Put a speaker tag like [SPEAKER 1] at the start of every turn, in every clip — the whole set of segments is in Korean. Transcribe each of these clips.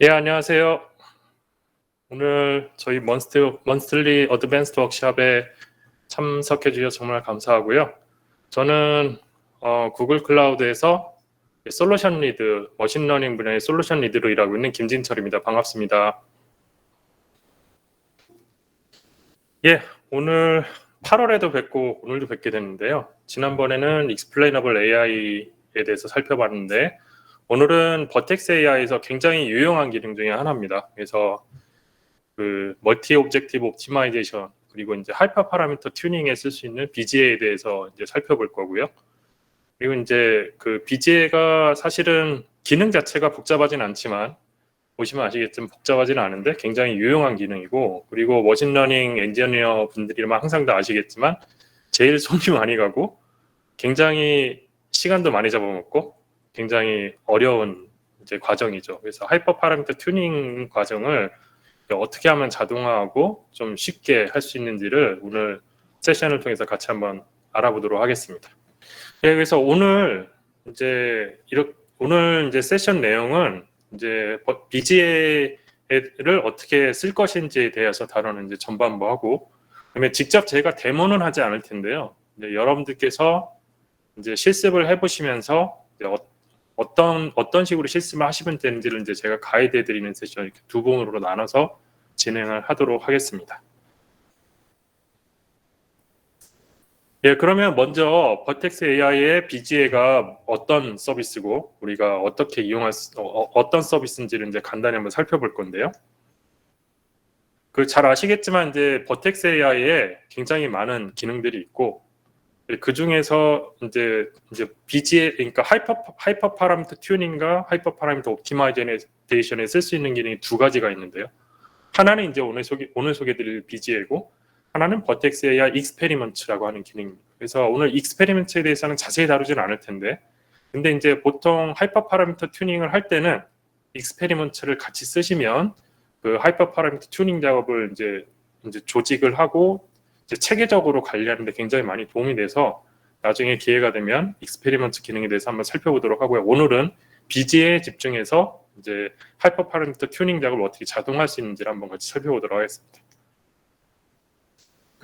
[SPEAKER 1] 예, 안녕하세요. 오늘 저희 먼슬리 어드밴스드 워크숍에 참석해 주셔서 정말 감사하고요. 저는 구글 클라우드에서 솔루션 리드, 머신러닝 분야의 솔루션 리드로 일하고 있는 김진철입니다. 반갑습니다. 예, 오늘 8월에도 뵙고 오늘도 뵙게 됐는데요. 지난번에는 익스플레이너블 AI에 대해서 살펴봤는데 오늘은 버텍스 AI에서 굉장히 유용한 기능 중에 하나입니다. 그래서 그 멀티 오브젝티브 옵티마이제이션 그리고 이제 하이퍼 파라미터 튜닝에 쓸 수 있는 BGA에 대해서 이제 살펴볼 거고요. 그리고 이제 그 BGA가 사실은 기능 자체가 복잡하진 않지만 보시면 아시겠지만 복잡하지는 않은데 굉장히 유용한 기능이고, 그리고 머신러닝 엔지니어 분들이면 항상 다 아시겠지만 제일 손이 많이 가고 굉장히 시간도 많이 잡아먹고 굉장히 어려운 이제 과정이죠. 그래서 하이퍼 파라미터 튜닝 과정을 어떻게 하면 자동화하고 좀 쉽게 할 수 있는지를 오늘 세션을 통해서 같이 한번 알아보도록 하겠습니다. 예, 그래서 오늘 이제 세션 내용은 이제 BGA를 어떻게 쓸 것인지에 대해서 다루는 이제 전반부하고, 그다음에 직접 제가 데모는 하지 않을 텐데요. 이제 여러분들께서 이제 실습을 해보시면서 이제 어떤 식으로 실습을 하시면 되는지를 이제 제가 가이드해드리는 세션 이렇게 두 부분으로 나눠서 진행을 하도록 하겠습니다. 예, 그러면 먼저 버텍스 AI의 BGA가 어떤 서비스고 우리가 어떻게 어떤 서비스인지를 이제 간단히 한번 살펴볼 건데요. 그 잘 아시겠지만 이제 버텍스 AI에 굉장히 많은 기능들이 있고, 그 중에서 이제 BGA, 그러니까 하이퍼 파라미터 튜닝과 하이퍼 파라미터 옵티마이제이션에 쓸 수 있는 기능이 두 가지가 있는데요. 하나는 이제 오늘 소개드릴 BGA고, 하나는 버텍스 AI 익스페리먼트라고 하는 기능입니다. 그래서 오늘 익스페리먼트에 대해서는 자세히 다루지는 않을 텐데, 근데 이제 보통 하이퍼 파라미터 튜닝을 할 때는 익스페리먼트를 같이 쓰시면 그 하이퍼 파라미터 튜닝 작업을 이제 조직을 하고 이제 체계적으로 관리하는 데 굉장히 많이 도움이 돼서 나중에 기회가 되면 익스페리먼트 기능에 대해서 한번 살펴보도록 하고요. 오늘은 BGA에 집중해서 이제 하이퍼 파라미터 튜닝 작업을 어떻게 자동화할 수 있는지를 한번 같이 살펴보도록 하겠습니다.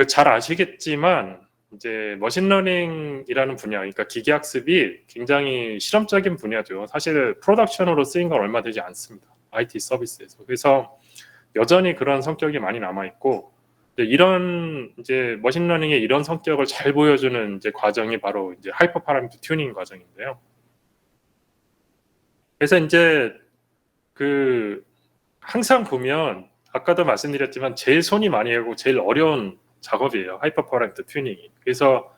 [SPEAKER 1] 잘 아시겠지만 이제 머신러닝이라는 분야, 그러니까 기계학습이 굉장히 실험적인 분야죠. 사실 프로덕션으로 쓰인 건 얼마 되지 않습니다. IT 서비스에서. 그래서 여전히 그런 성격이 많이 남아 있고, 이런 이제 머신러닝의 이런 성격을 잘 보여주는 이제 과정이 바로 이제 하이퍼 파라미터 튜닝 과정인데요. 그래서 이제 그 항상 보면 아까도 말씀드렸지만 제일 손이 많이 가고 제일 어려운 작업이에요. 하이퍼 파라미터 튜닝이. 그래서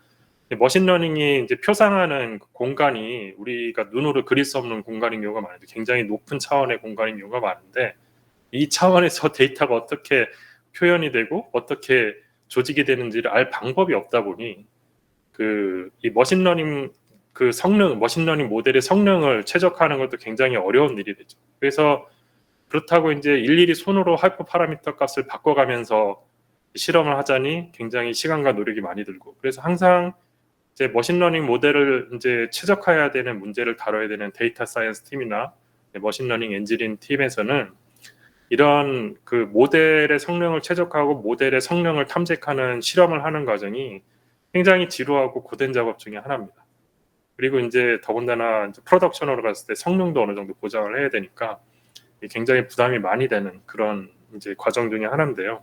[SPEAKER 1] 머신러닝이 이제 표상하는 공간이 우리가 눈으로 그릴 수 없는 공간인 경우가 많은데, 굉장히 높은 차원의 공간인 경우가 많은데, 이 차원에서 데이터가 어떻게 표현이 되고 어떻게 조직이 되는지를 알 방법이 없다 보니 이 머신러닝 머신러닝 모델의 성능을 최적화하는 것도 굉장히 어려운 일이 되죠. 그래서 그렇다고 이제 일일이 손으로 하이퍼 파라미터 값을 바꿔가면서 실험을 하자니 굉장히 시간과 노력이 많이 들고, 그래서 항상 이제 머신러닝 모델을 이제 최적화해야 되는 문제를 다뤄야 되는 데이터 사이언스 팀이나 머신러닝 엔지니어링 팀에서는 이런 그 모델의 성능을 최적화하고 모델의 성능을 탐색하는 실험을 하는 과정이 굉장히 지루하고 고된 작업 중에 하나입니다. 그리고 이제 더군다나 이제 프로덕션으로 갔을 때 성능도 어느 정도 보장을 해야 되니까 굉장히 부담이 많이 되는 그런 이제 과정 중에 하나인데요.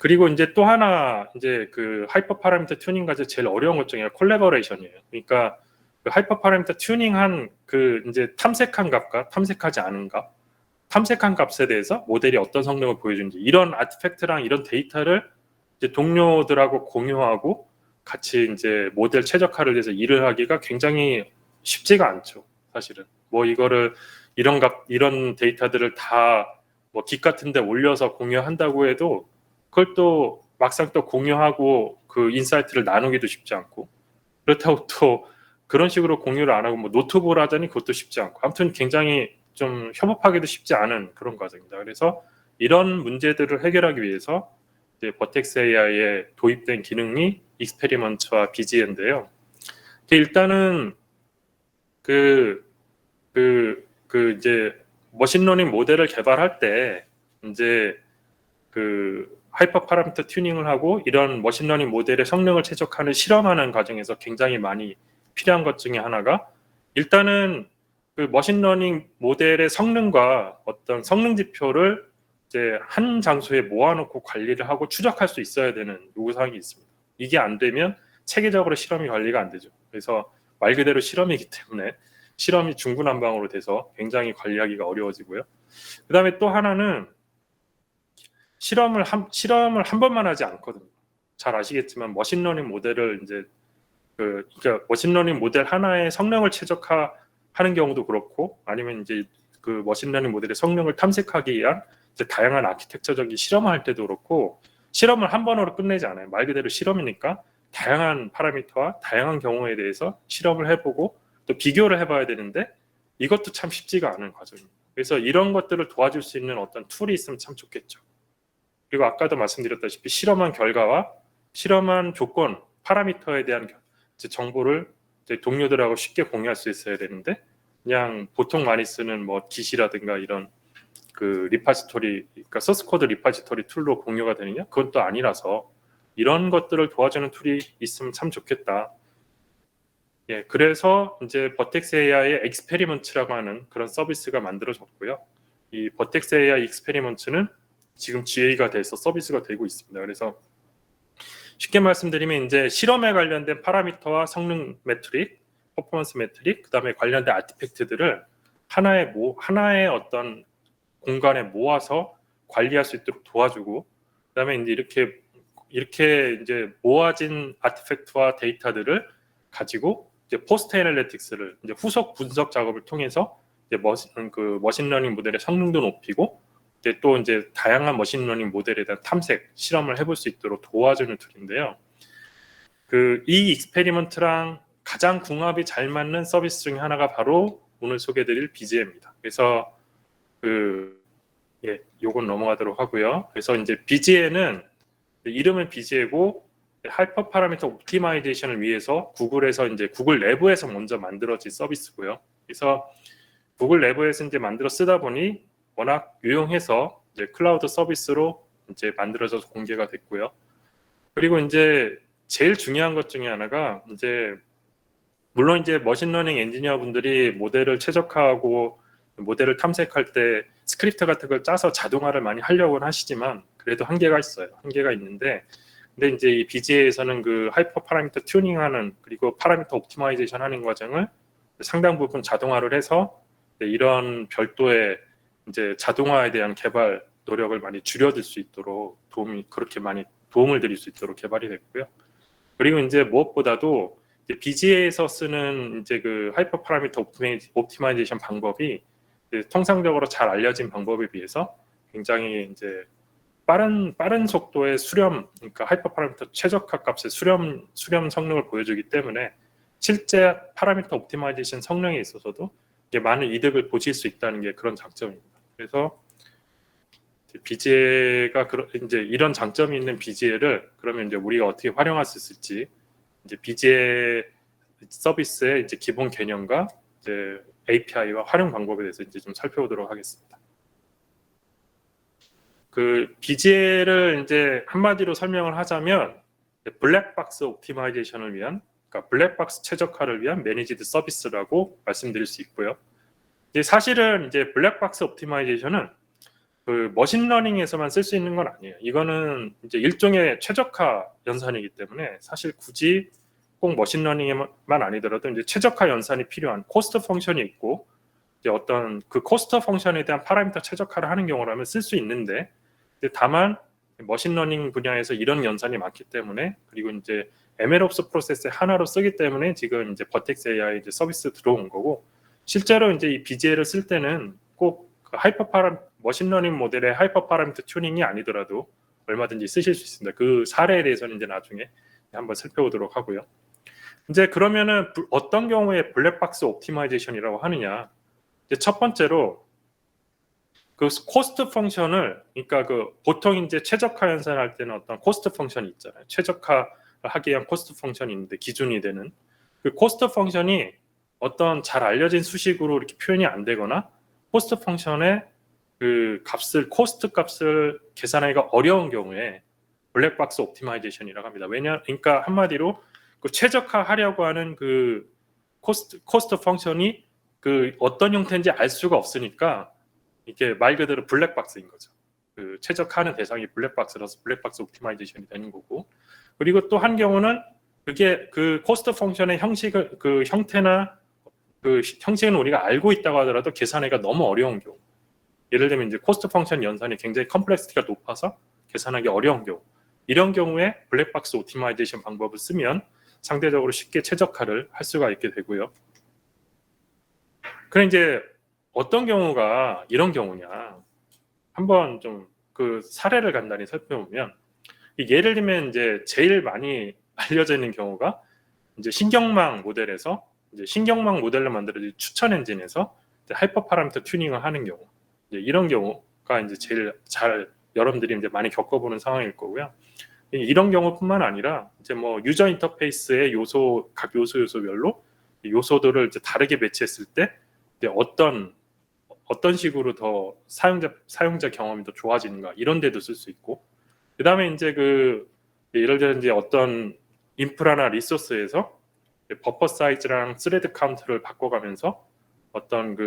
[SPEAKER 1] 그리고 이제 또 하나 이제 그 하이퍼 파라미터 튜닝 과제 제일 어려운 것 중에 콜래버레이션이에요. 그러니까 그 하이퍼 파라미터 튜닝한 그 이제 탐색한 값과 탐색하지 않은 값, 탐색한 값에 대해서 모델이 어떤 성능을 보여주는지, 이런 아티팩트랑 이런 데이터를 이제 동료들하고 공유하고 같이 이제 모델 최적화를 위해서 일을 하기가 굉장히 쉽지가 않죠. 사실은 뭐 이거를 이런 데이터들을 다 뭐 깃 같은데 올려서 공유한다고 해도 그걸 또 막상 또 공유하고 그 인사이트를 나누기도 쉽지 않고, 그렇다고 또 그런 식으로 공유를 안 하고 뭐 노트북을 하자니 그것도 쉽지 않고, 아무튼 굉장히 좀 협업하기도 쉽지 않은 그런 과정입니다. 그래서 이런 문제들을 해결하기 위해서 이제 버텍스 AI에 도입된 기능이 익스페리먼트와 BGA인데요. 일단은 이제 머신러닝 모델을 개발할 때 이제 그 하이퍼 파라미터 튜닝을 하고 이런 머신러닝 모델의 성능을 최적화하는 실험하는 과정에서 굉장히 많이 필요한 것 중에 하나가 일단은 그 머신러닝 모델의 성능과 어떤 성능 지표를 이제 한 장소에 모아놓고 관리를 하고 추적할 수 있어야 되는 요구사항이 있습니다. 이게 안 되면 체계적으로 실험이 관리가 안 되죠. 그래서 말 그대로 실험이기 때문에 실험이 중구난방으로 돼서 굉장히 관리하기가 어려워지고요. 그 다음에 또 하나는 실험을 한 번만 하지 않거든요. 잘 아시겠지만 머신러닝 모델을 이제 그러니까 머신러닝 모델 하나의 성능을 최적화하는 경우도 그렇고 아니면 이제 그 머신러닝 모델의 성능을 탐색하기 위한 이제 다양한 아키텍처적인 실험을 할 때도 그렇고 실험을 한 번으로 끝내지 않아요. 말 그대로 실험이니까 다양한 파라미터와 다양한 경우에 대해서 실험을 해보고 또 비교를 해봐야 되는데 이것도 참 쉽지가 않은 과정입니다. 그래서 이런 것들을 도와줄 수 있는 어떤 툴이 있으면 참 좋겠죠. 그리고 아까도 말씀드렸다시피 실험한 결과와 실험한 조건, 파라미터에 대한 정보를 동료들하고 쉽게 공유할 수 있어야 되는데 그냥 보통 많이 쓰는 뭐 깃이라든가 이런 그 리파지토리, 그러니까 소스 코드 리파지토리 툴로 공유가 되느냐? 그건 또 아니라서 이런 것들을 도와주는 툴이 있으면 참 좋겠다. 예, 그래서 이제 버텍스 AI의 엑스페리먼트라고 하는 그런 서비스가 만들어졌고요. 이 버텍스 AI 엑스페리먼트는 지금 GA가 돼서 서비스가 되고 있습니다. 그래서 쉽게 말씀드리면 이제 실험에 관련된 파라미터와 성능 매트릭, 퍼포먼스 매트릭, 그다음에 관련된 아티팩트들을 하나의 어떤 공간에 모아서 관리할 수 있도록 도와주고, 그다음에 이제 이렇게 이제 모아진 아티팩트와 데이터들을 가지고 이제 포스트 애널리틱스를 이제 후속 분석 작업을 통해서 이제 머신러닝 모델의 성능도 높이고 또 이제 다양한 머신러닝 모델에 대한 탐색, 실험을 해볼 수 있도록 도와주는 툴인데요. 이 익스페리먼트랑 가장 궁합이 잘 맞는 서비스 중에 하나가 바로 오늘 소개드릴 BGA입니다. 그래서 요건 넘어가도록 하고요. 그래서 이제 BGA는 이름은 BGA고 하이퍼 파라미터 옵티마이제이션을 위해서 구글에서 이제 구글 내부에서 먼저 만들어진 서비스고요. 그래서 구글 내부에서 이제 만들어 쓰다 보니 워낙 유용해서 이제 클라우드 서비스로 이제 만들어져서 공개가 됐고요. 그리고 이제 제일 중요한 것 중에 하나가 이제 물론 이제 머신러닝 엔지니어 분들이 모델을 최적화하고 모델을 탐색할 때 스크립트 같은 걸 짜서 자동화를 많이 하려고는 하시지만 그래도 한계가 있어요. 한계가 있는데 근데 이제 이 BGA에서는 그 하이퍼 파라미터 튜닝하는 그리고 파라미터 옵티마이제이션 하는 과정을 상당 부분 자동화를 해서 이런 별도의 이제 자동화에 대한 개발 노력을 많이 줄여들 수 있도록 그렇게 많이 도움을 드릴 수 있도록 개발이 됐고요. 그리고 이제 무엇보다도 이제 BGA에서 쓰는 이제 그 하이퍼 파라미터 옵티마이제이션 방법이 통상적으로 잘 알려진 방법에 비해서 굉장히 이제 빠른 속도의 수렴, 그러니까 하이퍼 파라미터 최적화 값의 수렴 성능을 보여주기 때문에 실제 파라미터 옵티마이제이션 성능에 있어서도 많은 이득을 보실 수 있다는 게 그런 장점입니다. 그래서 BGA가 이제 이런 장점이 있는 BGA를 그러면 이제 우리가 어떻게 활용할 수 있을지 이제 BGA 서비스의 이제 기본 개념과 이제 API와 활용 방법에 대해서 이제 좀 살펴보도록 하겠습니다. 그 BGA를 이제 한마디로 설명을 하자면 블랙박스 옵티마이제이션을 위한, 그러니까 블랙박스 최적화를 위한 매니지드 서비스라고 말씀드릴 수 있고요. 이제 사실은 이제 블랙박스 옵티마이제이션은 그 머신러닝에서만 쓸 수 있는 건 아니에요. 이거는 이제 일종의 최적화 연산이기 때문에 사실 굳이 꼭 머신러닝에만 아니더라도 이제 최적화 연산이 필요한 코스트 펑션이 있고 이제 어떤 그 코스트 펑션에 대한 파라미터 최적화를 하는 경우라면 쓸 수 있는데 다만 머신러닝 분야에서 이런 연산이 많기 때문에 그리고 이제 MLOps 프로세스의 하나로 쓰기 때문에 지금 이제 버텍스 AI 이제 서비스 들어온 거고 실제로 이제 이 BGA를 쓸 때는 꼭 그 머신러닝 모델의 하이퍼 파라미터 튜닝이 아니더라도 얼마든지 쓰실 수 있습니다. 그 사례에 대해서는 이제 나중에 한번 살펴보도록 하고요. 이제 그러면은 어떤 경우에 블랙박스 옵티마이제이션이라고 하느냐? 이제 첫 번째로 그 코스트 펑션을 그러니까 그 보통 이제 최적화 연산할 때는 어떤 코스트 펑션이 있잖아요. 최적화를 하기 위한 코스트 펑션이 있는데 기준이 되는 그 코스트 펑션이 어떤 잘 알려진 수식으로 이렇게 표현이 안 되거나 코스트 펑션의 그 값을 코스트 값을 계산하기가 어려운 경우에 블랙박스 옵티마이제이션이라고 합니다. 그러니까 한마디로 그 최적화하려고 하는 그 코스트 펑션이 그 어떤 형태인지 알 수가 없으니까 이게 말 그대로 블랙박스인 거죠. 그 최적화하는 대상이 블랙박스라서 블랙박스 옵티마이제이션이 되는 거고, 그리고 또 한 경우는 그게 그 코스트 펑션의 형식을 그 형태나 그 형식은 우리가 알고 있다고 하더라도 계산하기가 너무 어려운 경우, 예를 들면 이제 코스트 펑션 연산이 굉장히 컴플렉시티가 높아서 계산하기 어려운 경우, 이런 경우에 블랙박스 옵티마이제이션 방법을 쓰면 상대적으로 쉽게 최적화를 할 수가 있게 되고요. 그럼 이제 어떤 경우가 이런 경우냐, 한번 좀 그 사례를 간단히 살펴보면, 예를 들면 이제 제일 많이 알려져 있는 경우가 이제 신경망 모델에서 이제 신경망 모델을 만들어진 추천 엔진에서 하이퍼 파라미터 튜닝을 하는 경우, 이제 이런 경우가 이제 제일 잘 여러분들이 이제 많이 겪어보는 상황일 거고요. 이런 경우뿐만 아니라 이제 뭐 유저 인터페이스의 요소, 각 요소별로 요소들을 이제 다르게 배치했을 때 이제 어떤 식으로 더 사용자 경험이 더 좋아지는가, 이런 데도 쓸 수 있고, 그 다음에 이제 그 예를 들어 이제 어떤 인프라나 리소스에서 버퍼 사이즈랑 스레드 카운트를 바꿔가면서 어떤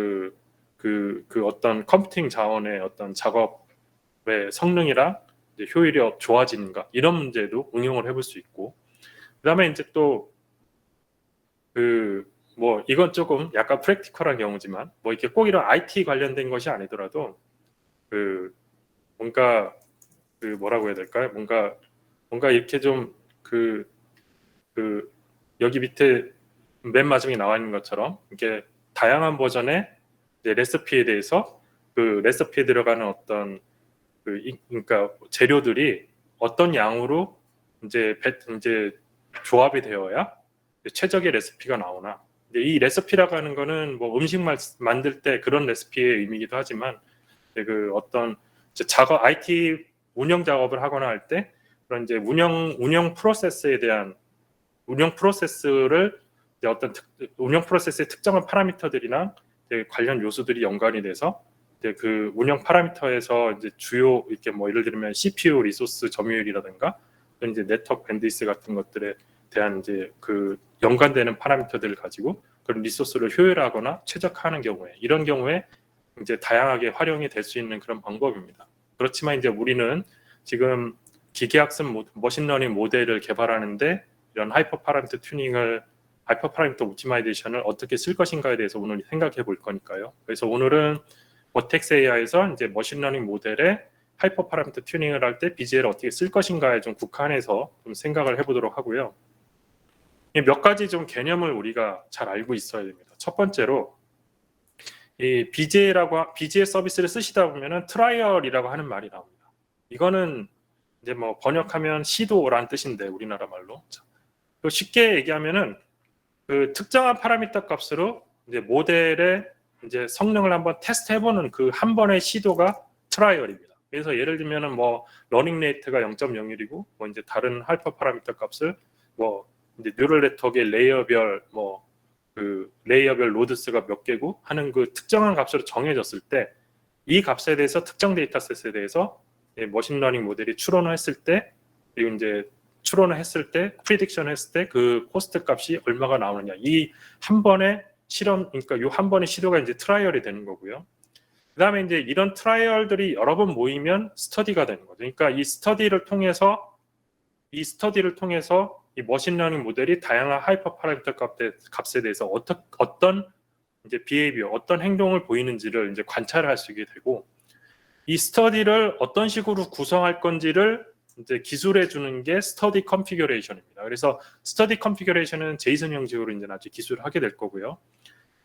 [SPEAKER 1] 어떤 컴퓨팅 자원의 어떤 작업의 성능이랑 이제 효율이 좋아지는가, 이런 문제도 응용을 해볼 수 있고, 그 다음에 이제 또 뭐 이건 조금 약간 프랙티컬한 경우지만 뭐 이렇게 꼭 이런 IT 관련된 것이 아니더라도 그 뭔가 그 뭐라고 해야 될까요? 뭔가 이렇게 좀 여기 밑에 맨 마지막에 나와 있는 것처럼 이렇게 다양한 버전의 레시피에 대해서 그 레시피에 들어가는 어떤 그러니까 재료들이 어떤 양으로 이제 조합이 되어야 최적의 레시피가 나오나. 이 레시피라고 하는 거는 뭐 음식 만들 때 그런 레시피의 의미이기도 하지만 그 어떤 작업 IT 운영 작업을 하거나 할 때 그런 이제 운영 프로세스에 대한 운영 프로세스를 어떤 운영 프로세스의 특정한 파라미터들이나 관련 요소들이 연관이 돼서 그 운영 파라미터에서 이제 주요 이렇게 뭐 예를 들면 CPU 리소스 점유율이라든가 이제 네트워크 밴드위스 같은 것들에 대한 이제 그 연관되는 파라미터들을 가지고 그런 리소스를 효율화하거나 최적화하는 경우에, 이런 경우에 이제 다양하게 활용이 될 수 있는 그런 방법입니다. 그렇지만 이제 우리는 지금 기계학습 머신러닝 모델을 개발하는데 이런 하이퍼 파라미터 옵티마이제이션을 어떻게 쓸 것인가에 대해서 오늘 생각해 볼 거니까요. 그래서 오늘은 버텍스 AI에서 이제 머신러닝 모델에 하이퍼 파라미터 튜닝을 할 때 BGL을 어떻게 쓸 것인가에 좀 국한해서 좀 생각을 해보도록 하고요. 몇 가지 좀 개념을 우리가 잘 알고 있어야 됩니다. 첫 번째로 이 BGL 서비스를 쓰시다 보면은 트라이얼이라고 하는 말이 나옵니다. 이거는 이제 뭐 번역하면 시도란 뜻인데 우리나라 말로 쉽게 얘기하면은 그 특정한 파라미터 값으로 이제 모델의 이제 성능을 한번 테스트해보는 그 한 번의 시도가 트라이얼입니다. 그래서 예를 들면은 뭐 러닝 레이트가 0.01이고 뭐 이제 다른 하이퍼 파라미터 값을 뭐 이제 뉴럴 네트워크의 레이어별 로드수가 몇 개고 하는 그 특정한 값으로 정해졌을 때 이 값에 대해서 특정 데이터셋에 대해서 머신러닝 모델이 추론을 했을 때, 그리고 이제 추론을 했을 때, 프리딕션 했을 때 그 코스트 값이 얼마가 나오느냐, 이 한 번의 실험, 그러니까 이 한 번의 시도가 이제 트라이얼이 되는 거고요. 그 다음에 이제 이런 트라이얼들이 여러 번 모이면 스터디가 되는 거죠. 그러니까 이 스터디를 통해서 이 머신러닝 모델이 다양한 하이퍼 파라미터 값에 대해서 어떤 이제 비헤이비어, 어떤 행동을 보이는지를 이제 관찰할 수 있게 되고, 이 스터디를 어떤 식으로 구성할 건지를 이제 기술해 주는 게 스터디 컨피규레이션입니다. 그래서 스터디 컨피규레이션은 제이슨 형식으로 이제 나중에 기술을 하게 될 거고요.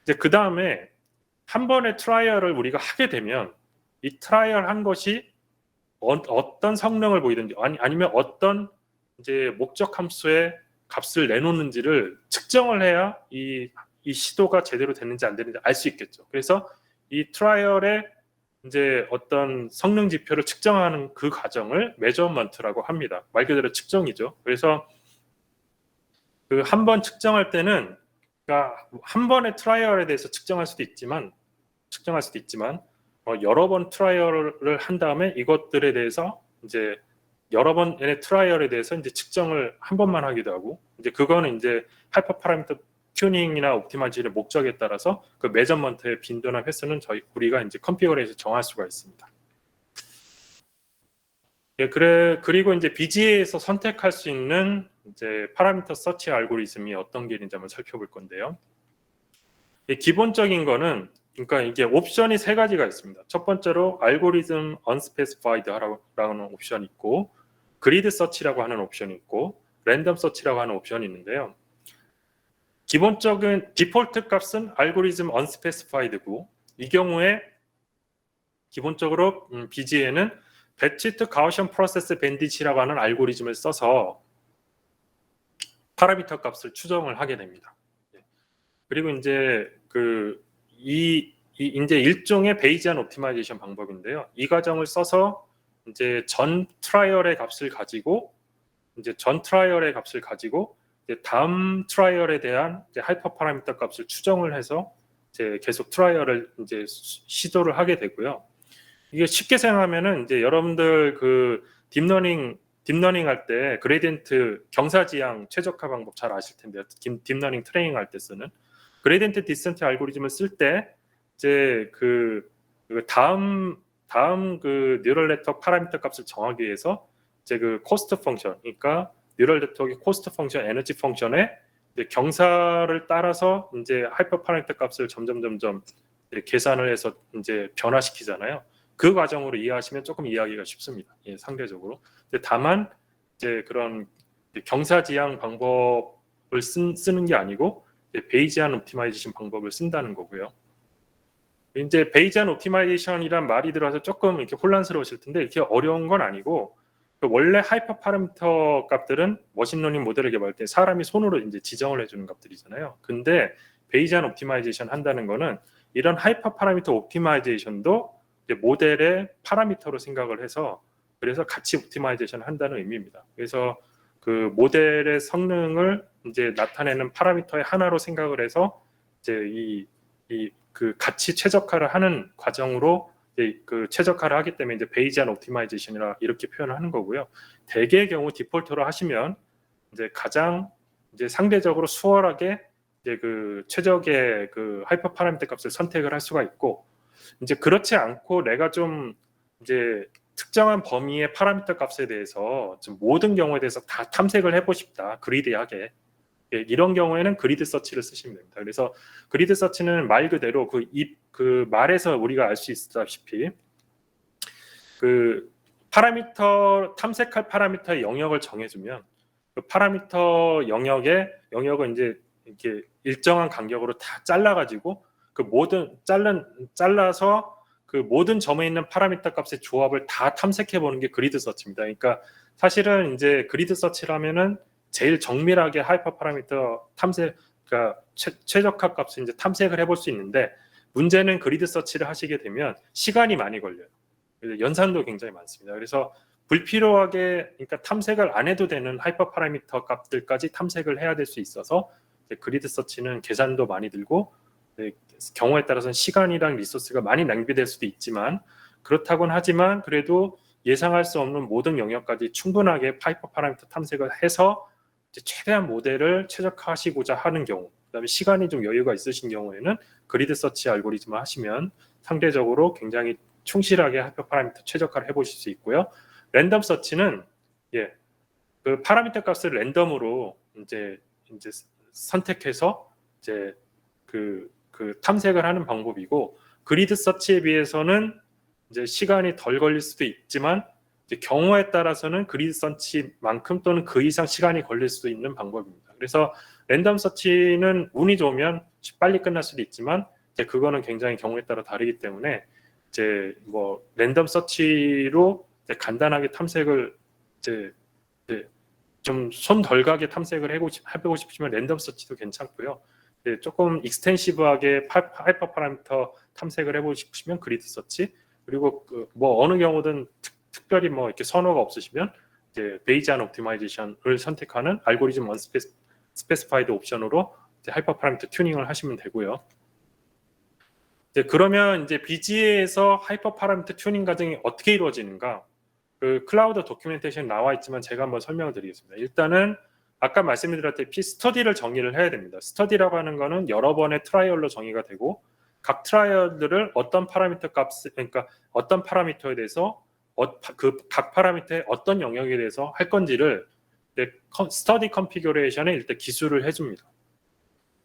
[SPEAKER 1] 이제 그 다음에 한 번의 트라이얼을 우리가 하게 되면 이 트라이얼 한 것이 어떤 성능을 보이든지 아니면 어떤 이제 목적 함수의 값을 내놓는지를 측정을 해야 이 시도가 제대로 됐는지 안 됐는지 알 수 있겠죠. 그래서 이 트라이얼의 이제 어떤 성능 지표를 측정하는 그 과정을 메저먼트라고 합니다. 말 그대로 측정이죠. 그래서 그 한 번 측정할 때는 그러니까 한 번의 트라이얼에 대해서 측정할 수도 있지만 측정할 수도 있지만 여러 번 트라이얼을 한 다음에 이것들에 대해서 이제 여러 번의 트라이얼에 대해서 이제 측정을 한 번만 하기도 하고, 이제 그거는 이제 하이퍼 파라미터 튜닝이나 옵티마이제의 목적에 따라서 그 메저먼트의 빈도나 횟수는 우리가 이제 컨피그레이션 정할 수가 있습니다. 예, 그리고 이제 BGA에서 선택할 수 있는 이제 파라미터 서치 알고리즘이 어떤 게 있는지 한번 살펴볼 건데요. 기본적인 거는, 그러니까 이게 옵션이 세 가지가 있습니다. 첫 번째로 알고리즘 unspecified라는 옵션이 있고, 그리드 서치라고 하는 옵션이 있고, 랜덤 서치라고 하는 옵션이 있는데요. 기본적인 디폴트 값은 알고리즘 unspecified고, 이 경우에 기본적으로 BGA는 배치트 가우션 프로세스 밴디치라고 하는 알고리즘을 써서 파라미터 값을 추정을 하게 됩니다. 그리고 이제 이제 일종의 베이지안 옵티마이제이션 방법인데요. 이 과정을 써서 이제 전 트라이얼의 값을 가지고 이제 다음 트라이얼에 대한 이제 하이퍼 파라미터 값을 추정을 해서 이제 계속 트라이얼을 이제 시도를 하게 되고요. 이게 쉽게 생각하면은 이제 여러분들 그 딥러닝 할 때 그레디언트 경사지향 최적화 방법 잘 아실 텐데요. 딥러닝 트레이닝 할 때 쓰는 그레디언트 디센트 알고리즘을 쓸 때 이제 그 다음 그 뉴럴 네트워크 파라미터 값을 정하기 위해서 이제 그 코스트 펑션, 그러니까 뉴럴 네트워크의 코스트 펑션, 에너지 펑션의 경사를 따라서 이제 하이퍼 파라미터 값을 점점 계산을 해서 이제 변화시키잖아요. 그 과정으로 이해하시면 조금 이해하기가 쉽습니다. 예, 상대적으로. 다만 이제 그런 경사지향 방법을 쓰는 게 아니고 베이지안 옵티마이제이션 방법을 쓴다는 거고요. 이제 베이지안 옵티마이제이션이란 말이 들어서 조금 이렇게 혼란스러우실 텐데 이렇게 어려운 건 아니고, 원래 하이퍼 파라미터 값들은 머신러닝 모델을 개발할 때 사람이 손으로 이제 지정을 해주는 값들이잖아요. 근데 베이지안 옵티마이제이션 한다는 거는 이런 하이퍼 파라미터 옵티마이제이션도 모델의 파라미터로 생각을 해서 그래서 같이 옵티마이제이션 한다는 의미입니다. 그래서 그 모델의 성능을 이제 나타내는 파라미터의 하나로 생각을 해서 이제 그 같이 최적화를 하는 과정으로 그 최적화를 하기 때문에 이제 베이지안 옵티마이제이션이라 이렇게 표현을 하는 거고요. 대개의 경우 디폴트로 하시면 이제 가장 이제 상대적으로 수월하게 이제 그 최적의 그 하이퍼 파라미터 값을 선택을 할 수가 있고, 이제 그렇지 않고 내가 좀 이제 특정한 범위의 파라미터 값에 대해서 좀 모든 경우에 대해서 다 탐색을 해보고 싶다, 그리디하게. 예, 이런 경우에는 그리드 서치를 쓰시면 됩니다. 그래서 그리드 서치는 말 그대로 그 말에서 우리가 알 수 있다시피 그 파라미터 탐색할 파라미터의 영역을 정해주면 그 파라미터 영역을 이제 이렇게 일정한 간격으로 다 잘라가지고 그 잘라서 그 모든 점에 있는 파라미터 값의 조합을 다 탐색해 보는 게 그리드 서치입니다. 그러니까 사실은 이제 그리드 서치라면은 제일 정밀하게 하이퍼 파라미터 탐색, 그러니까 최적화 값을 이제 탐색을 해볼 수 있는데, 문제는 그리드 서치를 하시게 되면 시간이 많이 걸려요. 연산도 굉장히 많습니다. 그래서 불필요하게, 그러니까 탐색을 안 해도 되는 하이퍼 파라미터 값들까지 탐색을 해야 될 수 있어서 그리드 서치는 계산도 많이 들고 경우에 따라서는 시간이랑 리소스가 많이 낭비될 수도 있지만, 그렇다고는 하지만 그래도 예상할 수 없는 모든 영역까지 충분하게 하이퍼 파라미터 탐색을 해서 최대한 모델을 최적화하시고자 하는 경우, 그다음에 시간이 좀 여유가 있으신 경우에는 그리드 서치 알고리즘을 하시면 상대적으로 굉장히 충실하게 하이퍼 파라미터 최적화를 해보실 수 있고요. 랜덤 서치는 그 파라미터 값을 랜덤으로 이제 선택해서 이제 그 탐색을 하는 방법이고, 그리드 서치에 비해서는 이제 시간이 덜 걸릴 수도 있지만 이제 경우에 따라서는 그리드 서치만큼 또는 그 이상 시간이 걸릴 수도 있는 방법입니다. 그래서 랜덤 서치는 운이 좋으면 빨리 끝날 수도 있지만 이제 그거는 굉장히 경우에 따라 다르기 때문에 이제 뭐 랜덤 서치로 이제 간단하게 탐색을 이제 좀 손 덜 가게 탐색을 해보고 싶으면 랜덤 서치도 괜찮고요. 조금 익스텐시브하게 하이퍼 파라미터 탐색을 해보고 싶으시면 그리드 서치, 그리고 뭐 어느 경우든 특별히 뭐 이렇게 선호가 없으시면 이제 베이지안 옵티마이제이션을 선택하는 알고리즘 언스페시파이드 옵션으로 이제 하이퍼 파라미터 튜닝을 하시면 되고요. 그러면 이제 BGA에서 하이퍼 파라미터 튜닝 과정이 어떻게 이루어지는가? 그 클라우드 도큐멘테이션 나와 있지만 제가 한번 설명을 드리겠습니다. 일단은 아까 말씀드렸다시피 스터디를 정의를 해야 됩니다. 스터디라고 하는 거는 여러 번의 트라이얼로 정의가 되고 각 트라이얼들을 어떤 파라미터 값, 그러니까 어떤 파라미터에 대해서 그 각 파라미터의 어떤 영역에 대해서 할 건지를 스터디 컨피규레이션에 일단 기술을 해줍니다.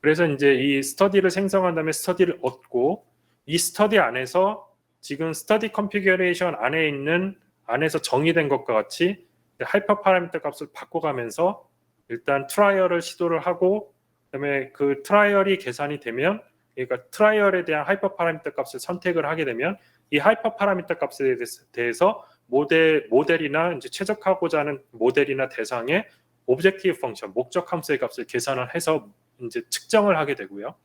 [SPEAKER 1] 그래서 이제 이 스터디를 생성한 다음에 스터디를 얻고 이 스터디 안에서 지금 스터디 컨피규레이션 안에 있는 안에서 정의된 것과 같이 하이퍼 파라미터 값을 바꿔가면서 일단 트라이얼을 시도를 하고 그다음에 그 트라이얼이 계산이 되면 그러니까 트라이얼에 대한 하이퍼 파라미터 값을 선택을 하게 되면 이 하이퍼 파라미터 값에 대해서 모델이나 이제 최적화하고자 하는 모델이나 대상의 오브젝티브 펑션 목적 함수의 값을 계산을 해서 이제 측정을 하게 되고요.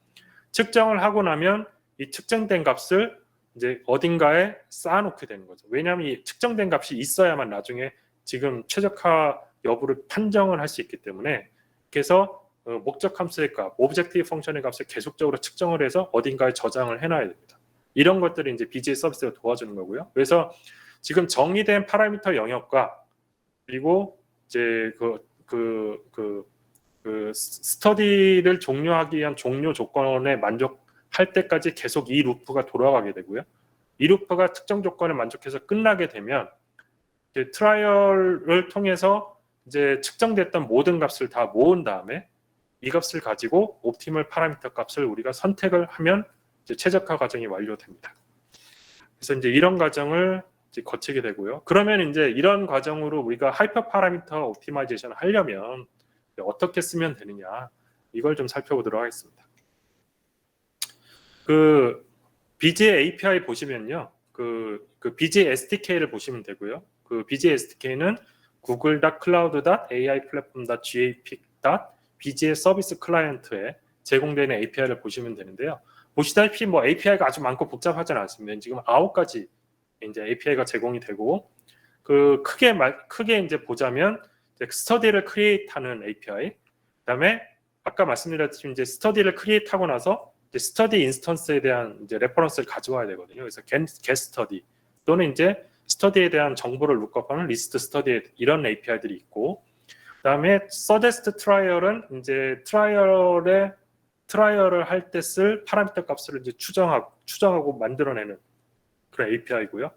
[SPEAKER 1] 측정을 하고 나면 이 측정된 값을 이제 어딘가에 쌓아놓게 되는 거죠. 왜냐하면 이 측정된 값이 있어야만 나중에 지금 최적화 여부를 판정을 할 수 있기 때문에 그래서 목적 함수의 값, 오브젝티브 펑션의 값을 계속적으로 측정을 해서 어딘가에 저장을 해놔야 됩니다. 이런 것들이 이제 BGA 서비스가 도와주는 거고요. 그래서 지금 정의된 파라미터 영역과 그리고 이제 스터디를 종료하기 위한 종료 조건에 만족할 때까지 계속 이 루프가 돌아가게 되고요. 이 루프가 특정 조건에 만족해서 끝나게 되면 이제 트라이얼을 통해서 이제 측정됐던 모든 값을 다 모은 다음에 이 값을 가지고 옵티멀 파라미터 값을 우리가 선택을 하면 이제 최적화 과정이 완료됩니다. 그래서 이제 이런 과정을 이제 거치게 되고요. 그러면 이제 이런 과정으로 우리가 하이퍼 파라미터 옵티마이제이션을 하려면 어떻게 쓰면 되느냐 이걸 좀 살펴보도록 하겠습니다. 그 BGA API 보시면요, 그 BGA SDK를 보시면 되고요. 그 BGA SDK는 google.cloud.ai-platform.gap.bga 서비스 클라이언트에 제공되는 API를 보시면 되는데요. 보시다시피 뭐 API가 아주 많고 복잡하지 않습니다. 지금 9가지 이제 API가 제공이 되고 그 크게 이제 보자면 스터디를 크리에이트하는 API, 그다음에 아까 말씀드렸듯이 이제 스터디를 크리에이트하고 나서 이제 스터디 인스턴스에 대한 이제 레퍼런스를 가져와야 되거든요. 그래서 get 스터디 또는 이제 스터디에 대한 정보를 룩업하는 리스트 스터디 이런 API들이 있고, 그다음에 suggest 트라이얼은 이제 트라이얼을 할 때 쓸 파라미터 값을 이제 추정하고 만들어내는 그런 API고요.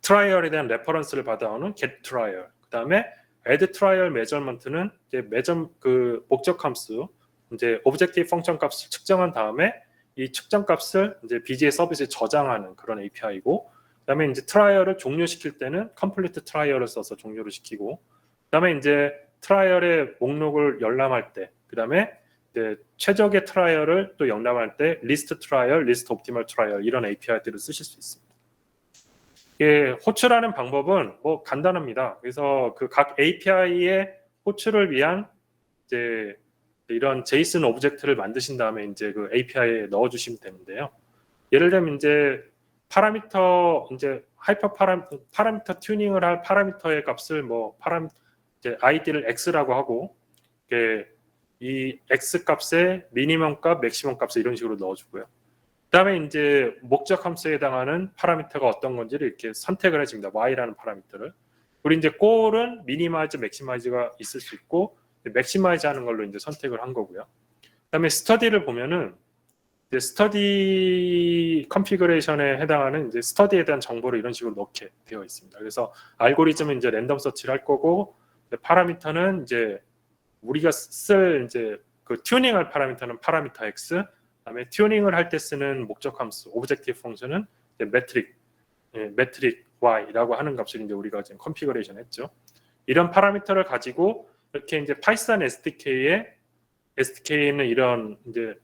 [SPEAKER 1] 트라이얼에 대한 레퍼런스를 받아오는 get 트라이얼. 그다음에 add 트라이얼 메저먼트는 이제 그 목적 함수 이제 오브젝티브 펑션 값을 측정한 다음에 이 측정 값을 이제 BGA 서비스에 저장하는 그런 API고, 그다음에 이제 트라이얼을 종료시킬 때는 컴플리트 트라이얼을 써서 종료를 시키고, 그다음에 이제 트라이얼의 목록을 열람할 때, 그다음에 이제 최적의 트라이얼을 또 열람할 때 리스트 트라이얼, 리스트 옵티멀 트라이얼 이런 API들을 쓰실 수 있습니다. 이게 호출하는 방법은 뭐 간단합니다. 그래서 그 각 API의 호출을 위한 이제 이런 제이슨 오브젝트를 만드신 다음에 이제 그 API에 넣어주시면 되는데요. 예를 들면 이제 파라미터 이제 파라미터 튜닝을 할 파라미터의 값을 이제 id를 x라고 하고 이 x 값에 미니멈 값, 맥시멈 값을 이런 식으로 넣어주고요. 그다음에 이제 목적 함수에 해당하는 파라미터가 어떤 건지를 이렇게 선택을 해줍니다. y라는 파라미터를. 우리 이제 골은 미니마이즈, 맥시마이즈가 있을 수 있고 맥시마이즈 하는 걸로 이제 선택을 한 거고요. 그다음에 스터디를 보면은 이제 스터디 컨피그레이션에 해당하는 이제 스터디에 대한 정보를 이런 식으로 넣게 되어 있습니다. 그래서 알고리즘은 이제 랜덤 서치를 할 거고, 파라미터는 이제 우리가 쓸 이제 그 튜닝할 파라미터는 파라미터 x, 그다음에 튜닝을 할 때 쓰는 목적 함수 오브젝티브 펑션은 메트릭 y라고 하는 값을 이제 우리가 지금 컨피그레이션 했죠. 이런 파라미터를 가지고 이렇게 이제 파이썬 SDK에는 이런 이제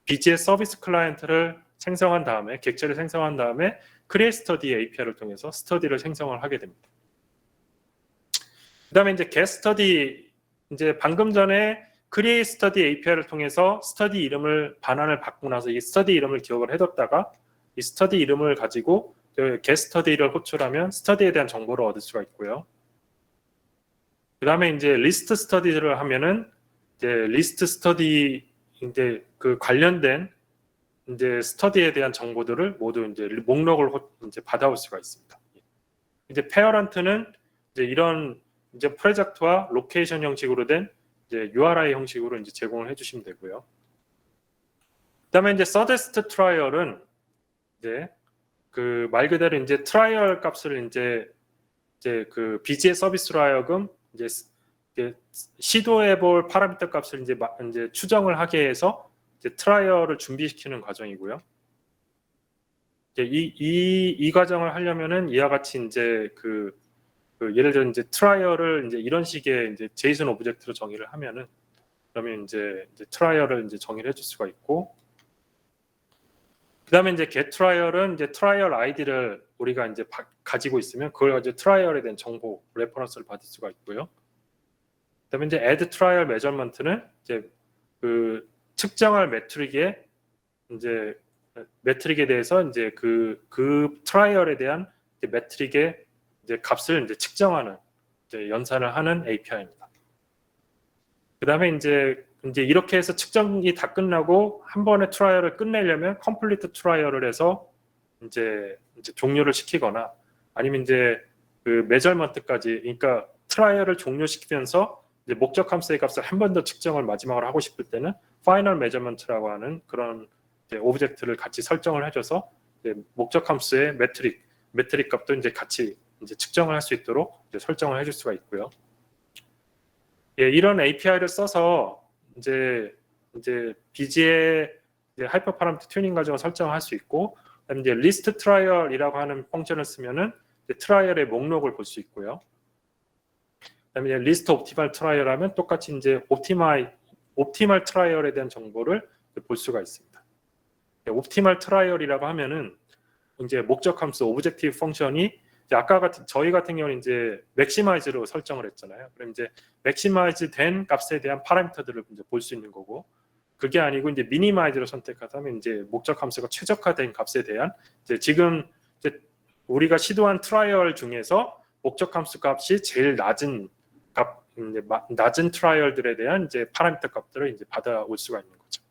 [SPEAKER 1] BGA 서비스 클라이언트를 생성한 다음에 객체를 생성한 다음에 create study API를 통해서 스터디를 생성을 하게 됩니다. 그다음에 이제 get study 이제 방금 전에 create study API를 통해서 스터디 이름을 반환을 받고 나서 이 스터디 이름을 기억을 해뒀다가 이 스터디 이름을 가지고 get study를 호출하면 스터디에 대한 정보를 얻을 수가 있고요. 그다음에 이제 리스트 스터디를 하면은 이제 리스트 스터디 이제 그 관련된 이제 스터디에 대한 정보들을 모두 이제 목록을 이제 받아올 수가 있습니다. 이제 페어런트는 이제 이런 이제 프로젝트와 로케이션 형식으로 된 이제 URI 형식으로 이제 제공을 해주시면 되고요. 그다음에 이제 서데스트 트라이얼은 이제 그 말 그대로 이제 트라이얼 값을 이제 그 BGA 서비스로 하여금 이제 시도해볼 파라미터 값을 이제 추정을 하게 해서 이제 트라이얼을 준비시키는 과정이고요. 이제 이 과정을 하려면은 이와 같이 이제 그 예를 들어 이제 트라이얼을 이제 이런 식의 이제 제이슨 오브젝트로 정의를 하면은 그러면 이제 트라이얼을 이제 정의를 해줄 수가 있고, 그다음에 이제 get 트라이얼은 이제 트라이얼 아이디를 우리가 이제 가지고 있으면 그걸 가지고 트라이얼에 대한 정보 레퍼런스를 받을 수가 있고요. 그다음에 이제 add 트라이얼 메저먼트는 이제 그 측정할 메트릭에 이제 메트릭에 대해서 이제 그 트라이얼에 대한 이제 메트릭의 이제 값을 이제 측정하는 이제 연산을 하는 API입니다. 그다음에 이제 이렇게 해서 측정이 다 끝나고 한 번에 트라이얼을 끝내려면 컴플리트 트라이얼을 해서 이제 종료를 시키거나 아니면 이제 그 메저먼트까지, 그러니까 트라이얼을 종료시키면서 이제 목적 함수의 값을 한 번 더 측정을 마지막으로 하고 싶을 때는 파이널 메저먼트라고 하는 그런 이제 오브젝트를 같이 설정을 해줘서 이제 목적 함수의 메트릭 값도 이제 같이 이제 측정을 할 수 있도록 이제 설정을 해줄 수가 있고요. 예, 이런 API를 써서 이제 BG의 하이퍼 파라미터 튜닝 과정을 설정할 수 있고, 그다음에 이제 리스트 트라이얼이라고 하는 펑션을 쓰면은 트라이얼의 목록을 볼 수 있고요. 그다음에 리스트 옵티멀 트라이얼 하면 똑같이 이제 옵티멀 트라이얼에 대한 정보를 볼 수가 있습니다. 옵티멀 트라이얼이라고 하면은 이제 목적 함수 오브젝티브 펑션이 아까 같은 저희 같은 경우는 이제 맥시마이즈로 설정을 했잖아요. 그럼 이제 맥시마이즈 된 값에 대한 파라미터들을 이제 볼 수 있는 거고, 그게 아니고 이제 미니마이즈로 선택하다면 이제 목적 함수가 최적화된 값에 대한 지금 이제 우리가 시도한 트라이얼 중에서 목적 함수 값이 제일 낮은 값, 이제 낮은 트라이얼들에 대한 이제 파라미터 값들을 이제 받아올 수가 있는 거죠.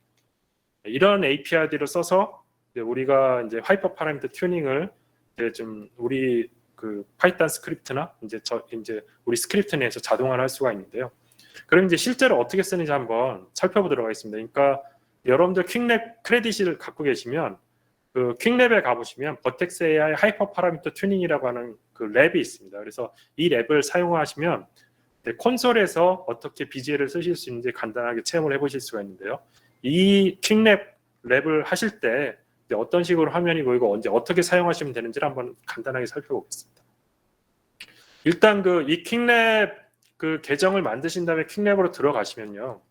[SPEAKER 1] 이런 API들을 써서 이제 우리가 이제 하이퍼 파라미터 튜닝을 이제 좀 우리 그 파이썬 스크립트나 이제 우리 스크립트 내에서 자동화를 할 수가 있는데요. 그럼 이제 실제로 어떻게 쓰는지 한번 살펴보도록 하겠습니다. 그러니까 여러분들 퀵랩 크레딧을 갖고 계시면 그 퀵랩에 가보시면 버텍스 AI 하이퍼 파라미터 튜닝이라고 하는 그 랩이 있습니다. 그래서 이 랩을 사용하시면 콘솔에서 어떻게 BGA를 쓰실 수 있는지 간단하게 체험을 해보실 수가 있는데요. 이 퀵랩을 하실 때 어떤 식으로 화면이 보이고 언제 어떻게 사용하시면 되는지를 한번 간단하게 살펴보겠습니다. 일단 이 퀵랩 그 계정을 만드신 다음에 퀵랩으로 들어가시면요.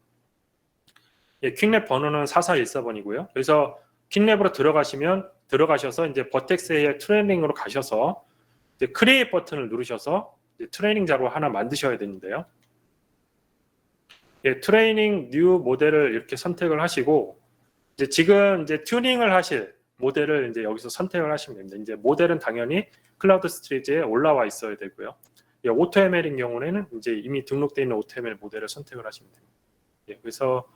[SPEAKER 1] 예, 퀵랩 번호는 4414번이고요. 그래서 퀵랩으로 들어가셔서 이제 버텍스 AI 트레이닝으로 가셔서 이제 크리에이트 버튼을 누르셔서 이제 트레이닝 자료 하나 만드셔야 되는데요. 예, 트레이닝 뉴 모델을 이렇게 선택을 하시고 이제 지금 이제 튜닝을 하실 모델을 이제 여기서 선택을 하시면 됩니다. 이제 모델은 당연히 클라우드 스토리지에 올라와 있어야 되고요. 예, 오토ML인 경우에는 이제 이미 등록되어 있는 오토ML 모델을 선택을 하시면 됩니다. 예, 그래서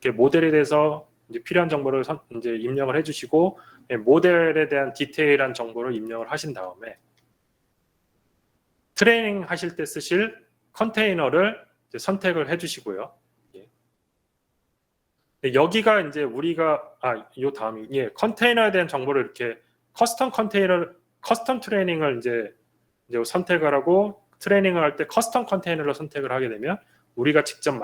[SPEAKER 1] 이렇게 모델에 대해서 이제 필요한 정보를 이제 입력을 해주시고 예, 모델에 대한 디테일한 정보를 입력을 하신 다음에 트레이닝 하실 때 쓰실 컨테이너를 이제 선택을 해주시고요. 여기가 이제 우리가 요 다음이 컨테이너에 대한 정보를 이렇게 커스텀 트레이닝을 이제 선택을 하고 트레이닝을 할 때 커스텀 컨테이너를 선택을 하게 되면 우리가 직접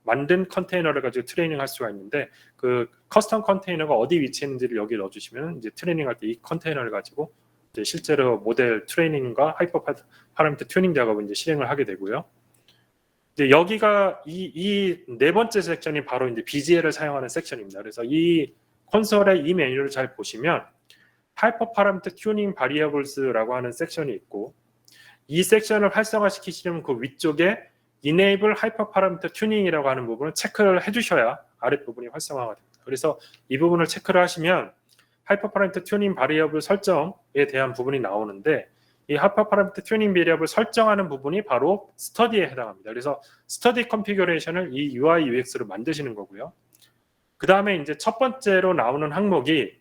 [SPEAKER 1] 만든 컨테이너를 가지고 트레이닝 할 수가 있는데 그 커스텀 컨테이너가 어디 위치에 있는지를 여기 넣어주시면 이제 트레이닝 할 때 이 컨테이너를 가지고 이제 실제로 모델 트레이닝과 하이퍼 파라미터 튜닝 작업을 이제 실행을 하게 되고요. 이제 여기가 이 네 번째 섹션이 바로 이제 BGA를 사용하는 섹션입니다. 그래서 이 콘솔의 이 메뉴를 잘 보시면 하이퍼 파라미터 튜닝 바리어블스라고 하는 섹션이 있고 이 섹션을 활성화시키시려면 그 위쪽에 Enable Hyper Parameter Tuning이라고 하는 부분을 체크를 해주셔야 아랫부분이 활성화가 됩니다. 그래서 이 부분을 체크를 하시면 하이퍼 파라미터 튜닝 바리어블 설정에 대한 부분이 나오는데 이 하이퍼 파라미터 튜닝 바리어블 설정하는 부분이 바로 스터디에 해당합니다. 그래서 스터디 컨피규레이션을 이 UI UX로 만드시는 거고요. 그 다음에 이제 첫 번째로 나오는 항목이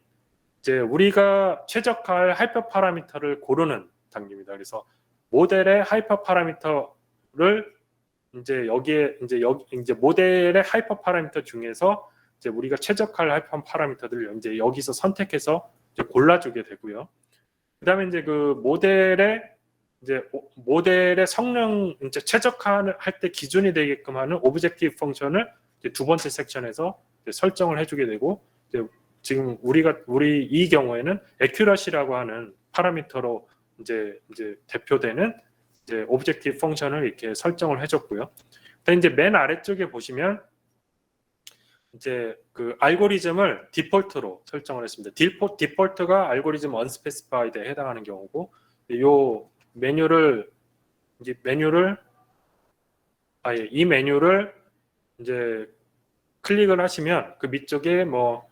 [SPEAKER 1] 이제 우리가 최적화할 하이퍼 파라미터를 고르는 단계입니다. 그래서 모델의 하이퍼 파라미터를 이제 여기에 이제 모델의 하이퍼 파라미터 중에서 이제 우리가 최적화할 하이퍼 파라미터들을 이제 여기서 선택해서 이제 골라주게 되고요. 그다음에 이제 그 모델의 성능 이제 최적화할 때 기준이 되게끔 하는 오브젝티브 펑션을 이제 두 번째 섹션에서 이제 설정을 해주게 되고, 이제 지금 우리 이 경우에는 accuracy라고 하는 파라미터로 이제 대표되는 이제 오브젝티브 펑션을 이렇게 설정을 해줬고요. 이제 맨 아래쪽에 보시면 이제 그 알고리즘을 디폴트로 설정을 했습니다. 디폴트가 알고리즘 unspecified에 해당하는 경우고, 요 메뉴를 이 메뉴를 이제 클릭을 하시면 그 밑쪽에 뭐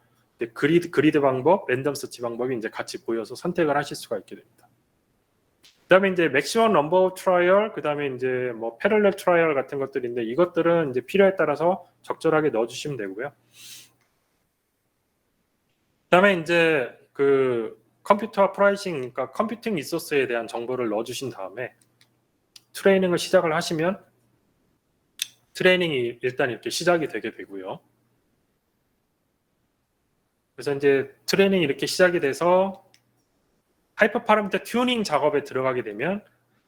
[SPEAKER 1] 그리드 방법, 랜덤 서치 방법이 이제 같이 보여서 선택을 하실 수가 있게 됩니다. 그다음에 이제 맥시멈 넘버 오브 트라이얼, 그다음에 이제 뭐 패럴렐 트라이얼 같은 것들인데, 이것들은 이제 필요에 따라서 적절하게 넣어주시면 되고요. 그다음에 이제 그 컴퓨터 프라이싱, 그러니까 컴퓨팅 리소스에 대한 정보를 넣어주신 다음에 트레이닝을 시작을 하시면 트레이닝이 일단 이렇게 시작이 되게 되고요. 그래서 이제 트레이닝이 이렇게 시작이 돼서 하이퍼 파라미터 튜닝 작업에 들어가게 되면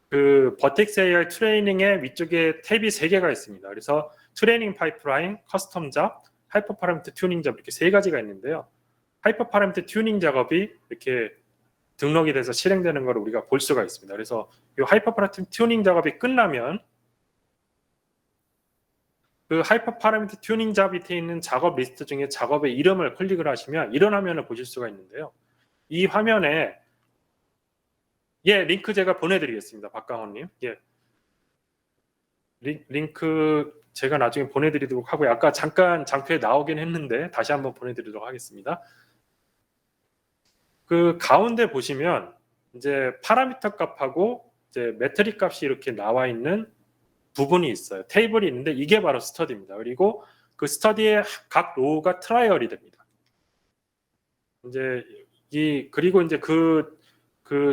[SPEAKER 1] 그 버텍스 AI 트레이닝의 위쪽에 탭이 3개가 있습니다. 그래서 트레이닝 파이프라인, 커스텀 잡, 하이퍼 파라미터 튜닝 잡, 이렇게 3가지가 있는데요. 하이퍼 파라미터 튜닝 작업이 이렇게 등록이 돼서 실행되는 걸 우리가 볼 수가 있습니다. 그래서 이 하이퍼 파라미터 튜닝 작업이 끝나면 그 하이퍼 파라미터 튜닝 잡 밑에 있는 작업 리스트 중에 작업의 이름을 클릭을 하시면 이런 화면을 보실 수가 있는데요. 이 화면에 링크 제가 보내드리겠습니다. 박강원님. 링크 제가 나중에 보내드리도록 하고요. 아까 잠깐 장표에 나오긴 했는데 다시 한번 보내드리도록 하겠습니다. 그 가운데 보시면 이제 파라미터 값하고 이제 매트릭 값이 이렇게 나와 있는 부분이 있어요. 테이블이 있는데 이게 바로 스터디입니다. 그리고 그 스터디의 각 로우가 트라이얼이 됩니다. 이제 그리고 이제 그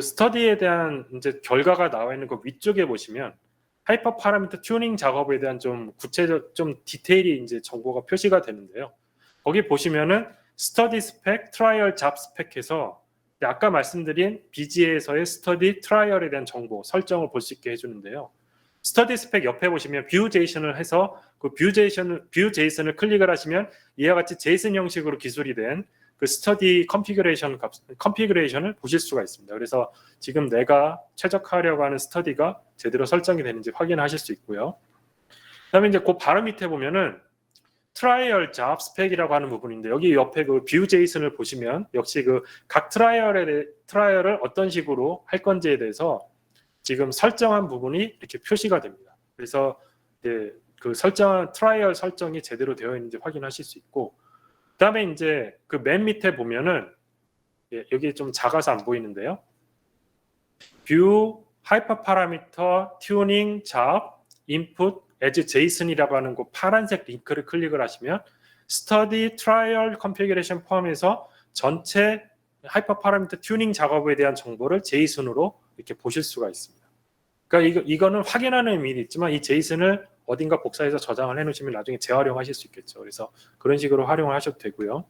[SPEAKER 1] 스터디에 대한 이제 결과가 나와 있는 그 위쪽에 보시면 하이퍼 파라미터 튜닝 작업에 대한 좀 구체적, 좀 디테일이 이제 정보가 표시가 되는데요. 거기 보시면은 스터디 스펙, 트라이얼 잡 스펙해서 아까 말씀드린 BGA에서의 스터디 트라이얼에 대한 정보 설정을 볼 수 있게 해주는데요. 스터디 스펙 옆에 보시면 뷰 제이슨을 해서 그 뷰 제이슨을 클릭을 하시면 이와 같이 제이슨 형식으로 기술이 된 그 스터디 컨피그레이션을 보실 수가 있습니다. 그래서 지금 내가 최적화하려고 하는 스터디가 제대로 설정이 되는지 확인하실 수 있고요. 그다음에 이제 그 바로 밑에 보면은 트라이얼 잡 스펙이라고 하는 부분인데, 여기 옆에 그 뷰 제이슨을 보시면 역시 그 각 트라이얼을 어떤 식으로 할 건지에 대해서 지금 설정한 부분이 이렇게 표시가 됩니다. 그래서 이제 그 설정한 트라이얼 설정이 제대로 되어 있는지 확인하실 수 있고, 그다음에 이제 그 맨 밑에 보면은 여기 좀 작아서 안 보이는데요. 뷰 하이퍼 파라미터 튜닝 잡 인풋 as JSON이라고 하는 그 파란색 링크를 클릭을 하시면 스터디 트라이얼 컨피그레이션 포함해서 전체 하이퍼 파라미터 튜닝 작업에 대한 정보를 JSON으로 이렇게 보실 수가 있습니다. 그러니까 이거는 확인하는 의미는 있지만 이 JSON을 어딘가 복사해서 저장을 해놓으시면 나중에 재활용하실 수 있겠죠. 그래서 그런 식으로 활용을 하셔도 되고요.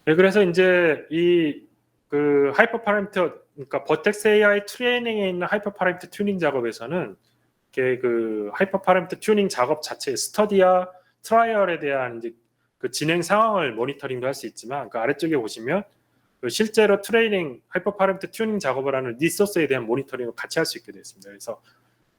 [SPEAKER 1] 네, 그래서 이제 그 하이퍼 파라미터, 그러니까 버텍스 AI 트레이닝에 있는 하이퍼 파라미터 튜닝 작업에서는 그 하이퍼 파라미터 튜닝 작업 자체 스터디와 트라이얼에 대한 이제 그 진행 상황을 모니터링도 할 수 있지만, 그 아래쪽에 보시면 그 실제로 트레이닝 하이퍼 파라미터 튜닝 작업을 하는 리소스에 대한 모니터링을 같이 할 수 있게 됐습니다. 그래서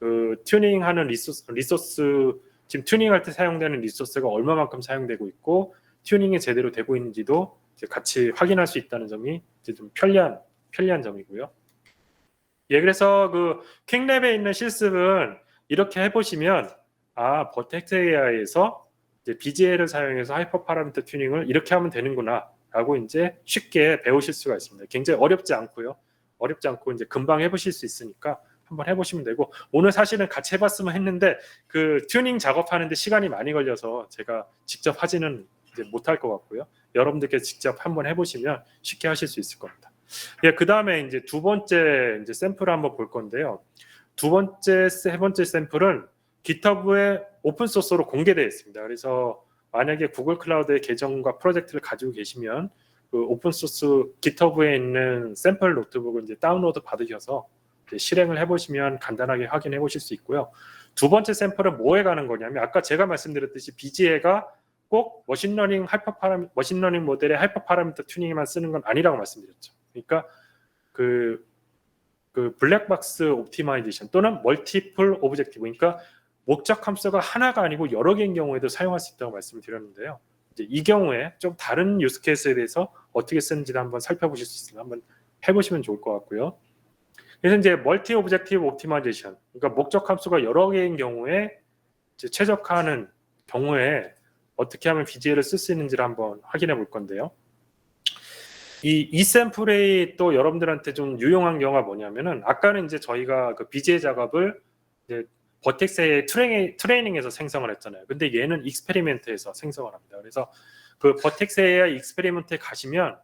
[SPEAKER 1] 그 튜닝하는 리소스 지금 튜닝할 때 사용되는 리소스가 얼마만큼 사용되고 있고 튜닝이 제대로 되고 있는지도 이제 같이 확인할 수 있다는 점이 이제 좀 편리한 점이고요. 그래서 그 킹랩에 있는 실습은 이렇게 해보시면 버텍스 AI에서 이제 BGA를 사용해서 하이퍼 파라미터 튜닝을 이렇게 하면 되는구나 라고 이제 쉽게 배우실 수가 있습니다. 굉장히 어렵지 않고 이제 금방 해보실 수 있으니까 한번 해보시면 되고, 오늘 사실은 같이 해봤으면 했는데 그 튜닝 작업하는데 시간이 많이 걸려서 제가 직접 하지는 이제 못할 것 같고요. 여러분들께 직접 한번 해보시면 쉽게 하실 수 있을 겁니다. 예, 그 다음에 이제 두 번째 이제 샘플을 한번 볼 건데요. 세 번째 샘플은 GitHub에 오픈 소스로 공개되어 있습니다. 그래서 만약에 구글 클라우드의 계정과 프로젝트를 가지고 계시면 그 오픈 소스 GitHub에 있는 샘플 노트북을 이제 다운로드 받으셔서 이제 실행을 해보시면 간단하게 확인해 보실 수 있고요. 두 번째 샘플은 뭐에 가는 거냐면 아까 제가 말씀드렸듯이 BGA가 꼭 머신러닝 모델의 하이퍼 파라미터 튜닝에만 쓰는 건 아니라고 말씀드렸죠. 그러니까 그 블랙박스 옵티마이제이션 또는 멀티플 오브젝티브, 그러니까 목적 함수가 하나가 아니고 여러 개인 경우에도 사용할 수 있다고 말씀을 드렸는데요. 이제 이 경우에 좀 다른 유스 케이스에 대해서 어떻게 쓰는지를 한번 살펴보실 수 있으면 한번 해보시면 좋을 것 같고요. 그래서 이제 멀티 오브젝티브 옵티마이제이션, 그러니까 목적 함수가 여러 개인 경우에 이제 최적화하는 경우에 어떻게 하면 BGA를 쓸 수 있는지를 한번 확인해 볼 건데요. 이 샘플이 또 여러분들한테 좀 유용한 경우가 뭐냐면은 아까는 이제 저희가 그 BGA 작업을 이제 버텍스의 트레이닝에서 생성을 했잖아요. 근데 얘는 익스페리멘트에서 생성을 합니다. 그래서 그 버텍스 AI 익스페리멘트에 가시면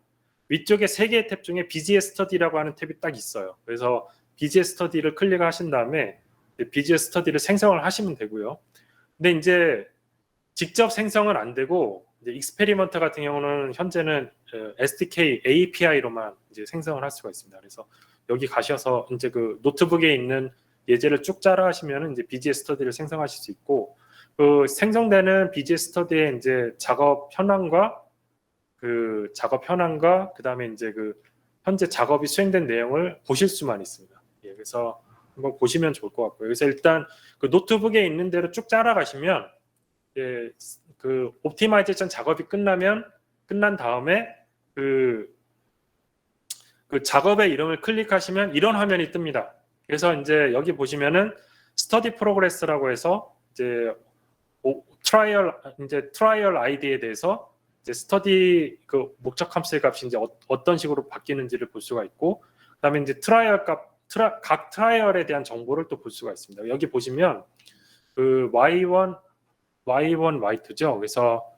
[SPEAKER 1] 위쪽에 세 개의 탭 중에 BGA 스터디라고 하는 탭이 딱 있어요. 그래서 BGA 스터디를 클릭하신 다음에 BGA 스터디를 생성을 하시면 되고요. 근데 이제 직접 생성은 안 되고 이제 익스페리먼트 같은 경우는 현재는 SDK API로만 이제 생성을 할 수가 있습니다. 그래서 여기 가셔서 이제 그 노트북에 있는 예제를 쭉 짜라 하시면 이제 BGA 스터디를 생성하실 수 있고 그 생성되는 BGA 스터디의 이제 작업 현황과 그다음에 이제 그 현재 작업이 수행된 내용을 보실 수만 있습니다. 예, 그래서 한번 보시면 좋을 것 같고요. 그래서 일단 그 노트북에 있는 대로 쭉 짜라 가시면 예, 그 옵티마이제이션 작업이 끝난 다음에 그 작업의 이름을 클릭하시면 이런 화면이 뜹니다. 그래서 이제 여기 보시면은 스터디 프로그레스라고 해서 이제 트라이얼 아이디에 대해서 이제 스터디 그 목적 함수의 값이 이제 어떤 식으로 바뀌는지를 볼 수가 있고, 그다음에 이제 각 트라이얼에 대한 정보를 또 볼 수가 있습니다. 여기 보시면 그 Y1, Y2죠. 그래서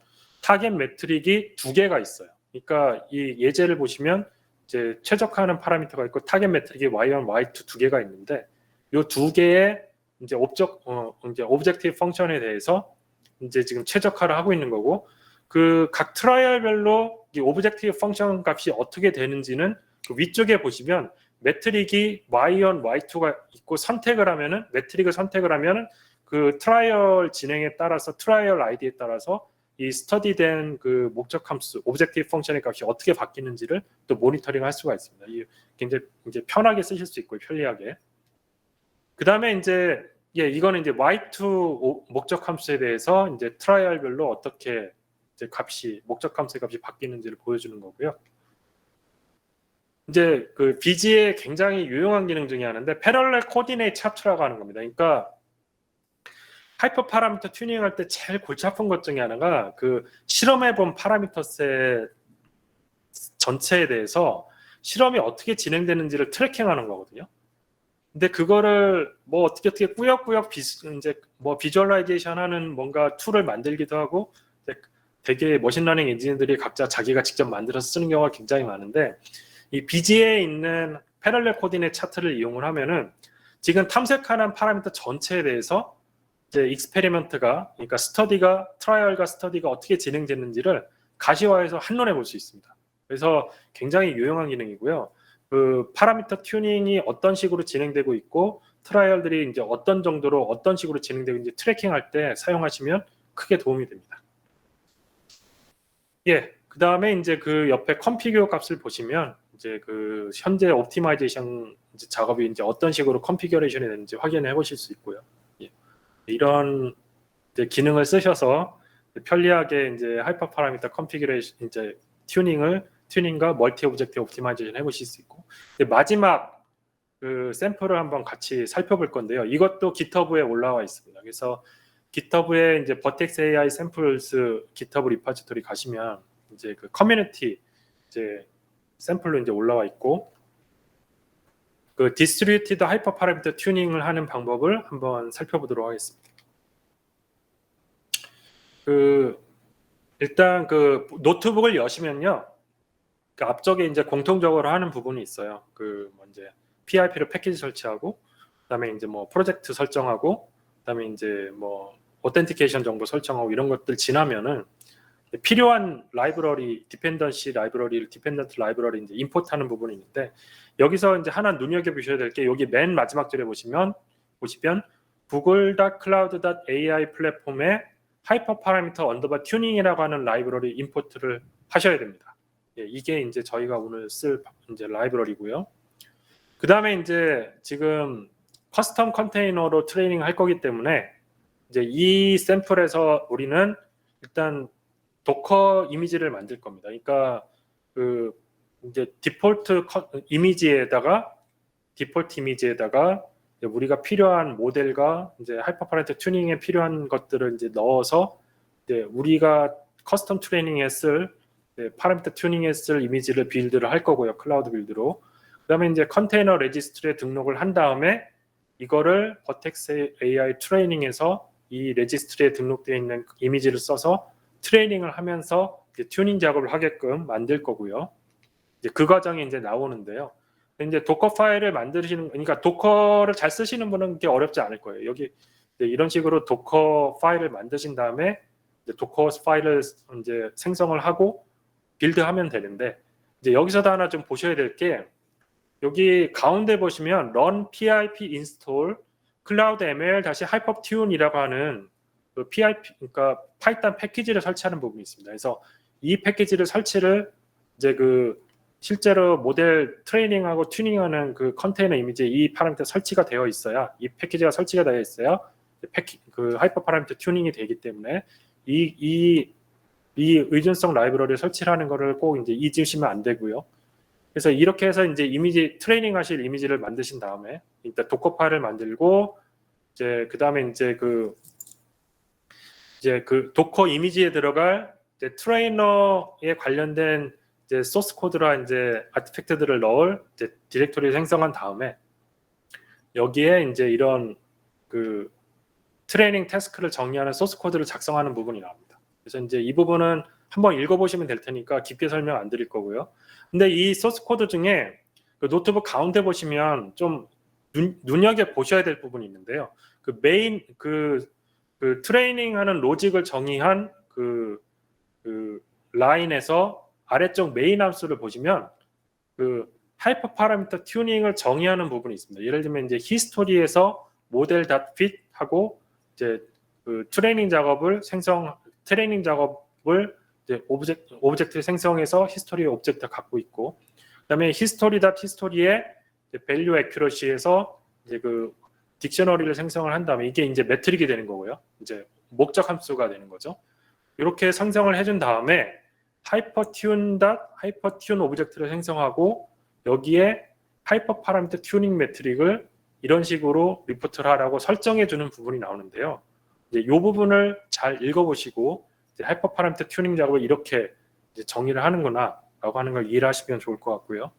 [SPEAKER 1] 타겟 매트릭이 두 개가 있어요. 그러니까 이 예제를 보시면 이제 최적화하는 파라미터가 있고 타겟 매트릭이 Y1, Y2 두 개가 있는데 이 두 개의 이제 오브젝티브 펑션에 대해서 이제 지금 최적화를 하고 있는 거고 그 각 트라이얼별로 이 오브젝티브 펑션 값이 어떻게 되는지는 그 위쪽에 보시면 매트릭이 Y1, Y2가 있고 매트릭을 선택을 하면은 그 트라이얼 진행에 따라서 트라이얼 아이디에 따라서 이 스터디된 그 목적 함수 오브젝티브 펑션의 값이 어떻게 바뀌는지를 또 모니터링 할 수가 있습니다. 굉장히 이제 편하게 쓰실 수 있고요, 편리하게. 그 다음에 이제 이거는 이제 Y2 목적 함수에 대해서 이제 트라이얼별로 어떻게 이제 목적 함수의 값이 바뀌는지를 보여주는 거고요. 이제 그 BG의 굉장히 유용한 기능 중에 하나인데 패럴렐 코디네이트 차트라고 하는 겁니다. 그러니까 하이퍼 파라미터 튜닝할 때 제일 골치 아픈 것 중에 하나가 그 실험해본 파라미터셋 전체에 대해서 실험이 어떻게 진행되는지를 트래킹하는 거거든요. 근데 그거를 뭐 어떻게 꾸역꾸역 이제 뭐 비주얼라이제이션 하는 뭔가 툴을 만들기도 하고 되게 머신러닝 엔지니어들이 각자 자기가 직접 만들어서 쓰는 경우가 굉장히 많은데 이 BG에 있는 패럴렐 코디네이트 차트를 이용을 하면은 지금 탐색하는 파라미터 전체에 대해서 이제 익스페리먼트가 그러니까 트라이얼과 스터디가 어떻게 진행됐는지를 가시화해서 한눈에 볼 수 있습니다. 그래서 굉장히 유용한 기능이고요. 그 파라미터 튜닝이 어떤 식으로 진행되고 있고 트라이얼들이 이제 어떤 정도로 어떤 식으로 진행되고 있는지 트래킹할 때 사용하시면 크게 도움이 됩니다. 예, 그 다음에 이제 그 옆에 컴피규어 값을 보시면 이제 그 현재 옵티마이제이션 이제 작업이 이제 어떤 식으로 컴피규레이션이 되는지 확인해 보실 수 있고요. 예, 이런 이제 기능을 쓰셔서 편리하게 이제 하이퍼 파라미터 컴피규레이션 이제 튜닝과 멀티 오브젝티브 옵티마이제이션 해보실 수 있고 마지막 그 샘플을 한번 같이 살펴볼 건데요. 이것도 GitHub에 올라와 있습니다. 그래서 GitHub에 이제 버텍스 AI 샘플스 GitHub 리포지토리 가시면 이제 그 커뮤니티 이제 샘플로 이제 올라와 있고 그 디스트리뷰티드 하이퍼 파라미터 튜닝을 하는 방법을 한번 살펴보도록 하겠습니다. 일단 그 노트북을 여시면요. 그 앞쪽에 이제 공통적으로 하는 부분이 있어요. 그 뭐 이제 PIP로 패키지 설치하고, 그다음에 이제 뭐 프로젝트 설정하고, 그다음에 이제 뭐 오텐티케이션 정보 설정하고 이런 것들 지나면은 필요한 라이브러리, 디펜던트 라이브러리 이제 임포트하는 부분이 있는데, 여기서 이제 하나 눈여겨 보셔야 될 게 여기 맨 마지막 줄에 보시면 google.cloud.ai 플랫폼에 하이퍼 파라미터 언더바 튜닝이라고 하는 라이브러리 임포트를 하셔야 됩니다. 예, 이게 이제 저희가 오늘 쓸 이제 라이브러리고요. 그 다음에 이제 지금 커스텀 컨테이너로 트레이닝 할 거기 때문에 이제 이 샘플에서 우리는 일단 도커 이미지를 만들 겁니다. 그러니까 그 이제 디폴트 이미지에다가 우리가 필요한 모델과 이제 하이퍼파라미터 튜닝에 필요한 것들을 이제 넣어서 이제 우리가 커스텀 트레이닝에 쓸 파라미터 튜닝에 쓸 이미지를 빌드를 할 거고요. 클라우드 빌드로. 그다음에 이제 컨테이너 레지스트리에 등록을 한 다음에 이거를 버텍스 AI 트레이닝에서 이 레지스트리에 등록되어 있는 이미지를 써서 트레이닝을 하면서 이제 튜닝 작업을 하게끔 만들 거고요. 이제 그 과정이 이제 나오는데요. 이제 도커 파일을 만드시는, 그러니까 도커를 잘 쓰시는 분은 그게 어렵지 않을 거예요. 여기 이런 식으로 도커 파일을 만드신 다음에 이제 도커 파일을 이제 생성을 하고 빌드하면 되는데, 이제 여기서도 하나 좀 보셔야 될 게 여기 가운데 보시면 run pip install cloud ml hypertune이라고 하는 그 pip, 그러니까 파이썬 패키지를 설치하는 부분이 있습니다. 그래서 이 패키지를 설치를 이제 그 실제로 모델 트레이닝하고 튜닝하는 그 컨테이너 이미지에 이 파라미터 설치가 되어 있어야, 이 패키지가 설치가 되어 있어야 그 하이퍼 파라미터 튜닝이 되기 때문에 이 의존성 라이브러리를 설치하는 거를 꼭 이제 잊으시면 안 되고요. 그래서 이렇게 해서 이제 이미지 트레이닝 하실 이미지를 만드신 다음에 일단 도커 파일을 만들고, 이제 그 다음에 이제 그 도커 이미지에 들어갈 이제 트레이너에 관련된 이제 소스 코드라 이제 아티팩트들을 넣을 이제 디렉토리를 생성한 다음에 여기에 이제 이런 그 트레이닝 태스크를 정리하는 소스 코드를 작성하는 부분이 나옵니다. 그래서 이제 이 부분은 한번 읽어보시면 될 테니까 깊게 설명 안 드릴 거고요. 근데 이 소스 코드 중에 그 노트북 가운데 보시면 좀 눈여겨 보셔야 될 부분이 있는데요. 그 메인 그 트레이닝하는 로직을 정의한 그 라인에서 아래쪽 메인 함수를 보시면 그 하이퍼 파라미터 튜닝을 정의하는 부분이 있습니다. 예를 들면 이제 히스토리에서 모델 닷핏 하고 이제 그 트레이닝 작업을 이제 오브젝트를 생성해서 히스토리의 오브젝트를 갖고 있고, 그다음에 히스토리의 밸류 애큐러시에서 이제 그 딕셔너리를 생성을 한 다음에 이게 이제 매트릭이 되는 거고요. 이제 목적 함수가 되는 거죠. 이렇게 생성을 해준 다음에 하이퍼튠 오브젝트를 생성하고 여기에 하이퍼 파라미터 튜닝 매트릭을 이런 식으로 리포트를 하라고 설정해 주는 부분이 나오는데요. 이제 이 부분을 잘 읽어보시고 이제 하이퍼 파라미터 튜닝 작업을 이렇게 이제 정의를 하는구나 라고 하는 걸 이해를 하시면 좋을 것 같고요.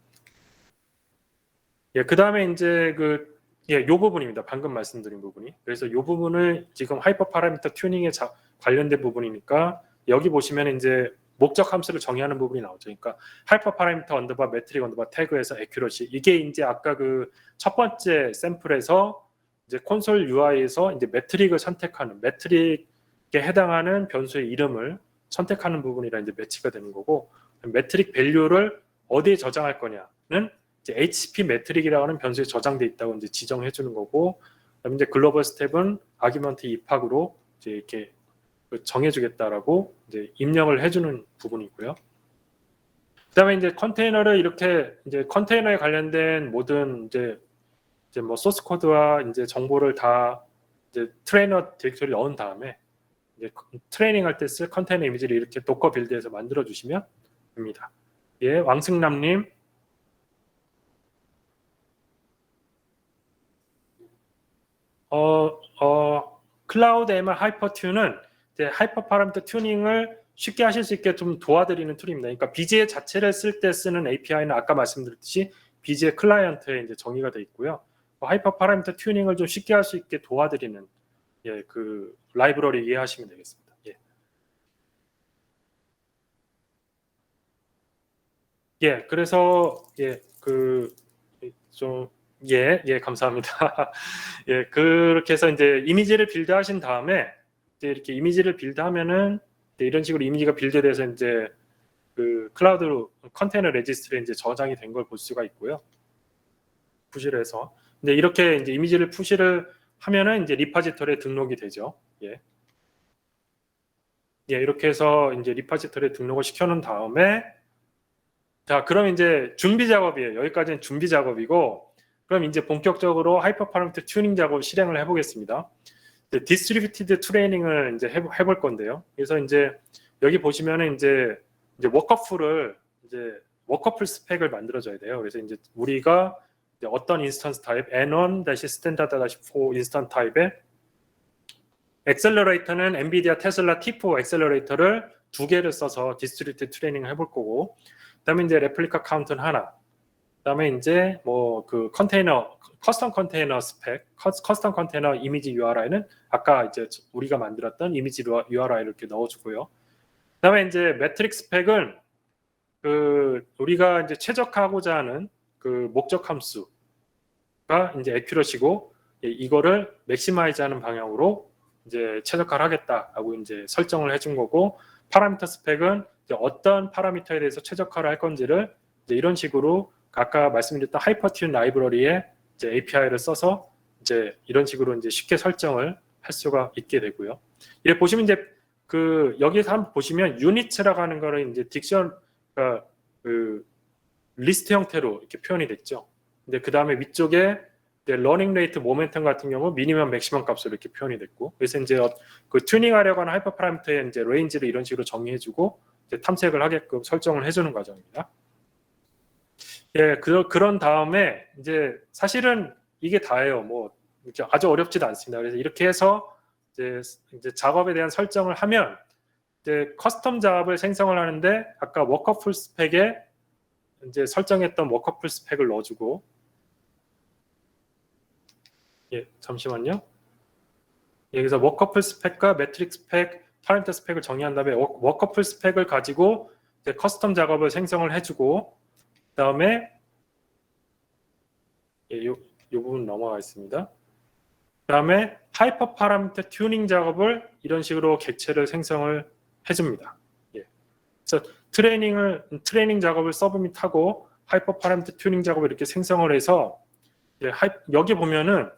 [SPEAKER 1] 예, 그 다음에 이제 이 부분입니다. 방금 말씀드린 부분이. 그래서 이 부분을 지금 하이퍼 파라미터 튜닝에 관련된 부분이니까 여기 보시면 이제 목적 함수를 정의하는 부분이 나오죠. 그러니까 하이퍼 파라미터 언더바 매트릭 언더바 태그에서 애큐러시, 이게 이제 아까 그 첫 번째 샘플에서 이제 콘솔 UI에서 이제 매트릭을 선택하는, 매트릭에 해당하는 변수의 이름을 선택하는 부분이라 이제 매치가 되는 거고, 매트릭 밸류를 어디에 저장할 거냐는 이제 HCP 매트릭이라고 하는 변수에 저장돼 있다고 이제 지정해 주는 거고, 그다음에 이제 글로벌 스텝은 아규먼트 입학으로 이제 이렇게 정해주겠다라고 이제 입력을 해주는 부분이고요. 그다음에 이제 컨테이너를 이렇게 이제 컨테이너에 관련된 모든 이제 뭐 소스 코드와 이제 정보를 다 이제 트레이너 디렉토리 넣은 다음에 이제 트레이닝 할 때 쓸 컨테이너 이미지를 이렇게 도커 빌드에서 만들어 주시면 됩니다. 예, 왕승남님. 클라우드 ML 하이퍼튠은 이제 하이퍼 파라미터 튜닝을 쉽게 하실 수 있게 좀 도와드리는 툴입니다. 그러니까 BGA 자체를 쓸 때 쓰는 API는 아까 말씀드렸듯이 BGA 클라이언트에 이제 정의가 되어 있고요. 하이퍼 파라미터 튜닝을 좀 쉽게 할 수 있게 도와드리는 그 라이브러리 이해하시면 되겠습니다. 예. 예, 그래서 감사합니다. 예, 그렇게 해서 이제 이미지를 빌드하신 다음에 이제 이렇게 이미지를 빌드하면은 이런 식으로 이미지가 빌드돼서 이제 그 클라우드 컨테이너 레지스트리에 이제 저장이 된 걸 볼 수가 있고요. 푸시를 해서. 근데 이렇게 이제 이미지를 푸시를 하면은 이제 리파지터리에 등록이 되죠. 예. 예, 이렇게 해서 이제 리파지터리에 등록을 시켜놓은 다음에 자, 그럼 이제 준비 작업이에요. 여기까지는 준비 작업이고, 그럼 이제 본격적으로 하이퍼 파라미터 튜닝 작업을 실행을 해보겠습니다. 디스트리뷰티드 트레이닝을 이제 해볼 건데요. 그래서 이제 여기 보시면은 이제 워커풀을 이제 워커풀 스펙을 만들어줘야 돼요. 그래서 이제 우리가 이제 어떤 인스턴스 타입 N1-standard-4 인스턴스 타입의 엑셀러레이터는 엔비디아 테슬라 T4 엑셀러레이터를 2개를 써서 디스트리뷰티드 트레이닝을 해볼 거고, 그다음에 이제 레플리카 카운트는 하나. 그다음에 이제 뭐 그 컨테이너 커스텀 컨테이너 스펙, 커스텀 컨테이너 이미지 URI는 아까 이제 우리가 만들었던 이미지 URI를 이렇게 넣어주고요. 그다음에 이제 매트릭 스펙은 그 우리가 이제 최적화하고자 하는 그 목적 함수가 이제 애큐러시고 이거를 맥시마이즈하는 방향으로 이제 최적화를 하겠다라고 이제 설정을 해준 거고, 파라미터 스펙은 이제 어떤 파라미터에 대해서 최적화를 할 건지를 이제 이런 식으로 아까 말씀드렸던 하이퍼튠 라이브러리에 이제 API를 써서 이제 이런 식으로 이제 쉽게 설정을 할 수가 있게 되고요. 이제 보시면 이제 그 여기에서 한번 보시면 유니츠라고 하는 거를 이제 딕션 그러니까 그 리스트 형태로 이렇게 표현이 됐죠. 근데 그 다음에 위쪽에 러닝 레이트 모멘텀 같은 경우 미니멈 맥시멈 값으로 이렇게 표현이 됐고, 그래서 이제 그 튜닝하려고 하는 하이퍼 파라미터의 이제 레인지를 이런 식으로 정의해주고 이제 탐색을 하게끔 설정을 해주는 과정입니다. 예, 그런 다음에 이제 사실은 이게 다예요. 뭐 이렇게 아주 어렵지도 않습니다. 그래서 이렇게 해서 이제 작업에 대한 설정을 하면 이제 커스텀 잡을 생성을 하는데 아까 워커풀 스펙에 이제 설정했던 워커풀 스펙을 넣어주고, 예, 잠시만요. 여기서 워커풀 스펙과 매트릭 스펙, 파라미터 스펙을 정의한 다음에 워커풀 스펙을 가지고 이제 커스텀 작업을 생성을 해주고, 그 다음에 이 부분 넘어가 있습니다. 그 다음에 하이퍼 파라미터 튜닝 작업을 이런 식으로 객체를 생성을 해줍니다. 예. 그래서 트레이닝 작업을 서브밋하고 하이퍼 파라미터 튜닝 작업을 이렇게 생성을 해서 여기 보면은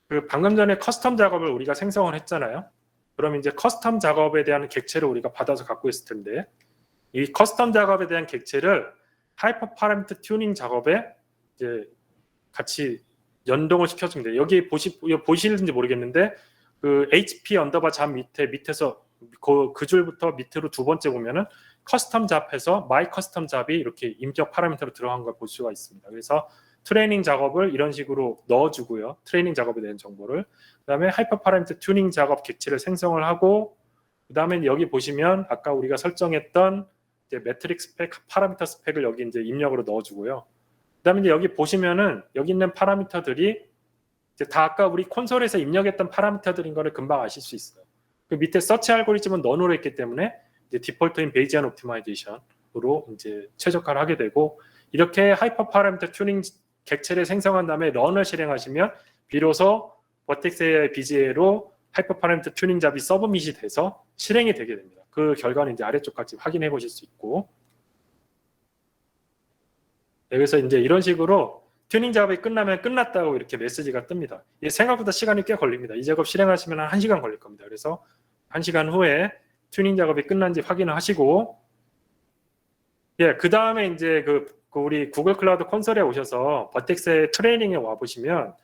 [SPEAKER 1] 그 방금 전에 커스텀 작업을 우리가 생성을 했잖아요. 그럼 이제 커스텀 작업에 대한 객체를 우리가 받아서 갖고 있을 텐데, 이 커스텀 작업에 대한 객체를 하이퍼 파라미터 튜닝 작업에 이제 같이 연동을 시켜줍니다. 여기 보시는지 모르겠는데 그 HP 언더바 잡 밑에서 그 줄부터 밑으로 두 번째 보면은 커스텀 잡해서 마이 커스텀 잡이 이렇게 입력 파라미터로 들어간 걸 볼 수가 있습니다. 그래서 트레이닝 작업을 이런 식으로 넣어주고요. 트레이닝 작업에 대한 정보를. 그 다음에 하이퍼 파라미터 튜닝 작업 객체를 생성을 하고, 그 다음에 여기 보시면 아까 우리가 설정했던 이제 매트릭 스펙, 파라미터 스펙을 여기 이제 입력으로 넣어주고요. 그 다음에 이제 여기 보시면은 여기 있는 파라미터들이 이제 다 아까 우리 콘솔에서 입력했던 파라미터들인 거를 금방 아실 수 있어요. 그 밑에 서치 알고리즘은 넌으로 했기 때문에 이제 디폴트인 베이지안 옵티마이제이션으로 이제 최적화를 하게 되고, 이렇게 하이퍼 파라미터 튜닝 객체를 생성한 다음에 런을 실행하시면 비로소 버텍스 AI BGA로 하이퍼 파라미터 튜닝 잡이 서브밋이 돼서 실행이 되게 됩니다. 그 결과는 이제 아래쪽 같이 확인해 보실 수 있고, 네, 그래서 이제 이런 식으로 튜닝 작업이 끝나면 끝났다고 이렇게 메시지가 뜹니다. 생각보다 시간이 꽤 걸립니다. 이 작업 실행하시면 한 1시간 걸릴 겁니다. 그래서 1시간 후에 튜닝 작업이 끝난지 확인을 하시고, 예, 그 다음에 이제 그 우리 구글 클라우드 콘솔에 오셔서 버텍스의 트레이닝에 와 보시면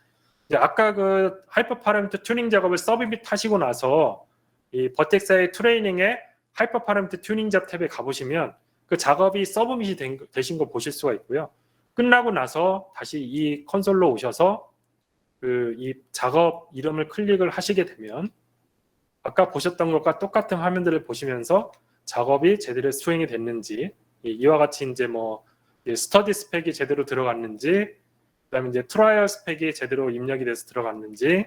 [SPEAKER 1] 이제 아까 그 하이퍼 파라미터 튜닝 작업을 서브밋 하시고 나서 이 버텍스의 트레이닝에 하이퍼 파라미터 튜닝 잡 탭에 가보시면 그 작업이 서브밋이 되신 거 보실 수가 있고요. 끝나고 나서 다시 이 콘솔로 오셔서 그 이 작업 이름을 클릭을 하시게 되면 아까 보셨던 것과 똑같은 화면들을 보시면서 작업이 제대로 수행이 됐는지, 이와 같이 이제 뭐 스터디 스펙이 제대로 들어갔는지, 그다음에 이제 트라이얼 스펙이 제대로 입력이 돼서 들어갔는지,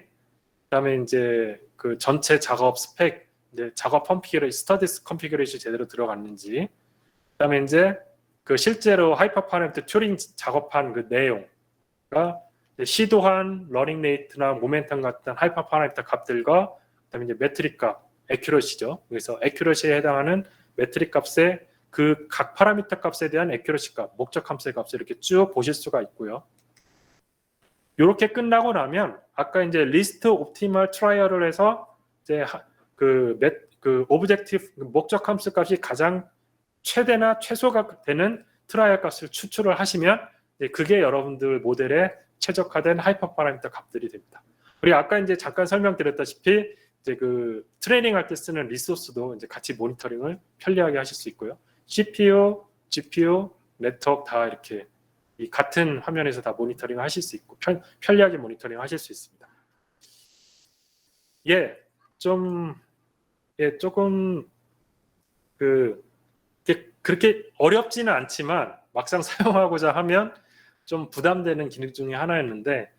[SPEAKER 1] 그다음에 이제 그 전체 작업 스펙, 이제 작업 컨피그레이션, 스터디 컨피그레이션 제대로 들어갔는지, 그다음에 이제 그 실제로 하이퍼 파라미터 튜링 작업한 그 내용과 시도한 러닝 레이트나 모멘텀 같은 하이퍼 파라미터 값들과 그다음에 이제 메트릭 값, 애큐러시죠. 그래서 애큐러시에 해당하는 메트릭 값의 그 각 파라미터 값에 대한 애큐러시 값, 목적 함수의 값을 이렇게 쭉 보실 수가 있고요. 이렇게 끝나고 나면 아까 이제 리스트 옵티멀 트라이얼을 해서 이제 그 오브젝티브 목적 함수 값이 가장 최대나 최소가 되는 트라이얼 값을 추출을 하시면 그게 여러분들 모델에 최적화된 하이퍼 파라미터 값들이 됩니다. 우리 아까 이제 잠깐 설명드렸다시피 이제 그 트레이닝 할 때 쓰는 리소스도 이제 같이 모니터링을 편리하게 하실 수 있고요. CPU, GPU, 네트워크 다 이렇게 이 같은 화면에서 다 모니터링 하실 수 있고 편리하게 모니터링 하실 수 있습니다. 조금 그렇게 어렵지는 않지만 막상 사용하고자 하면 좀 부담되는 기능 중에 하나였는데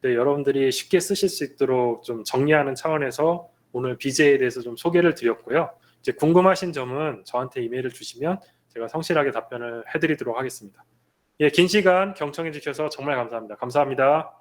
[SPEAKER 1] 여러분들이 쉽게 쓰실 수 있도록 좀 정리하는 차원에서 오늘 BJ에 대해서 좀 소개를 드렸고요. 이제 궁금하신 점은 저한테 이메일을 주시면 제가 성실하게 답변을 해드리도록 하겠습니다. 긴 시간 경청해 주셔서 정말 감사합니다. 감사합니다.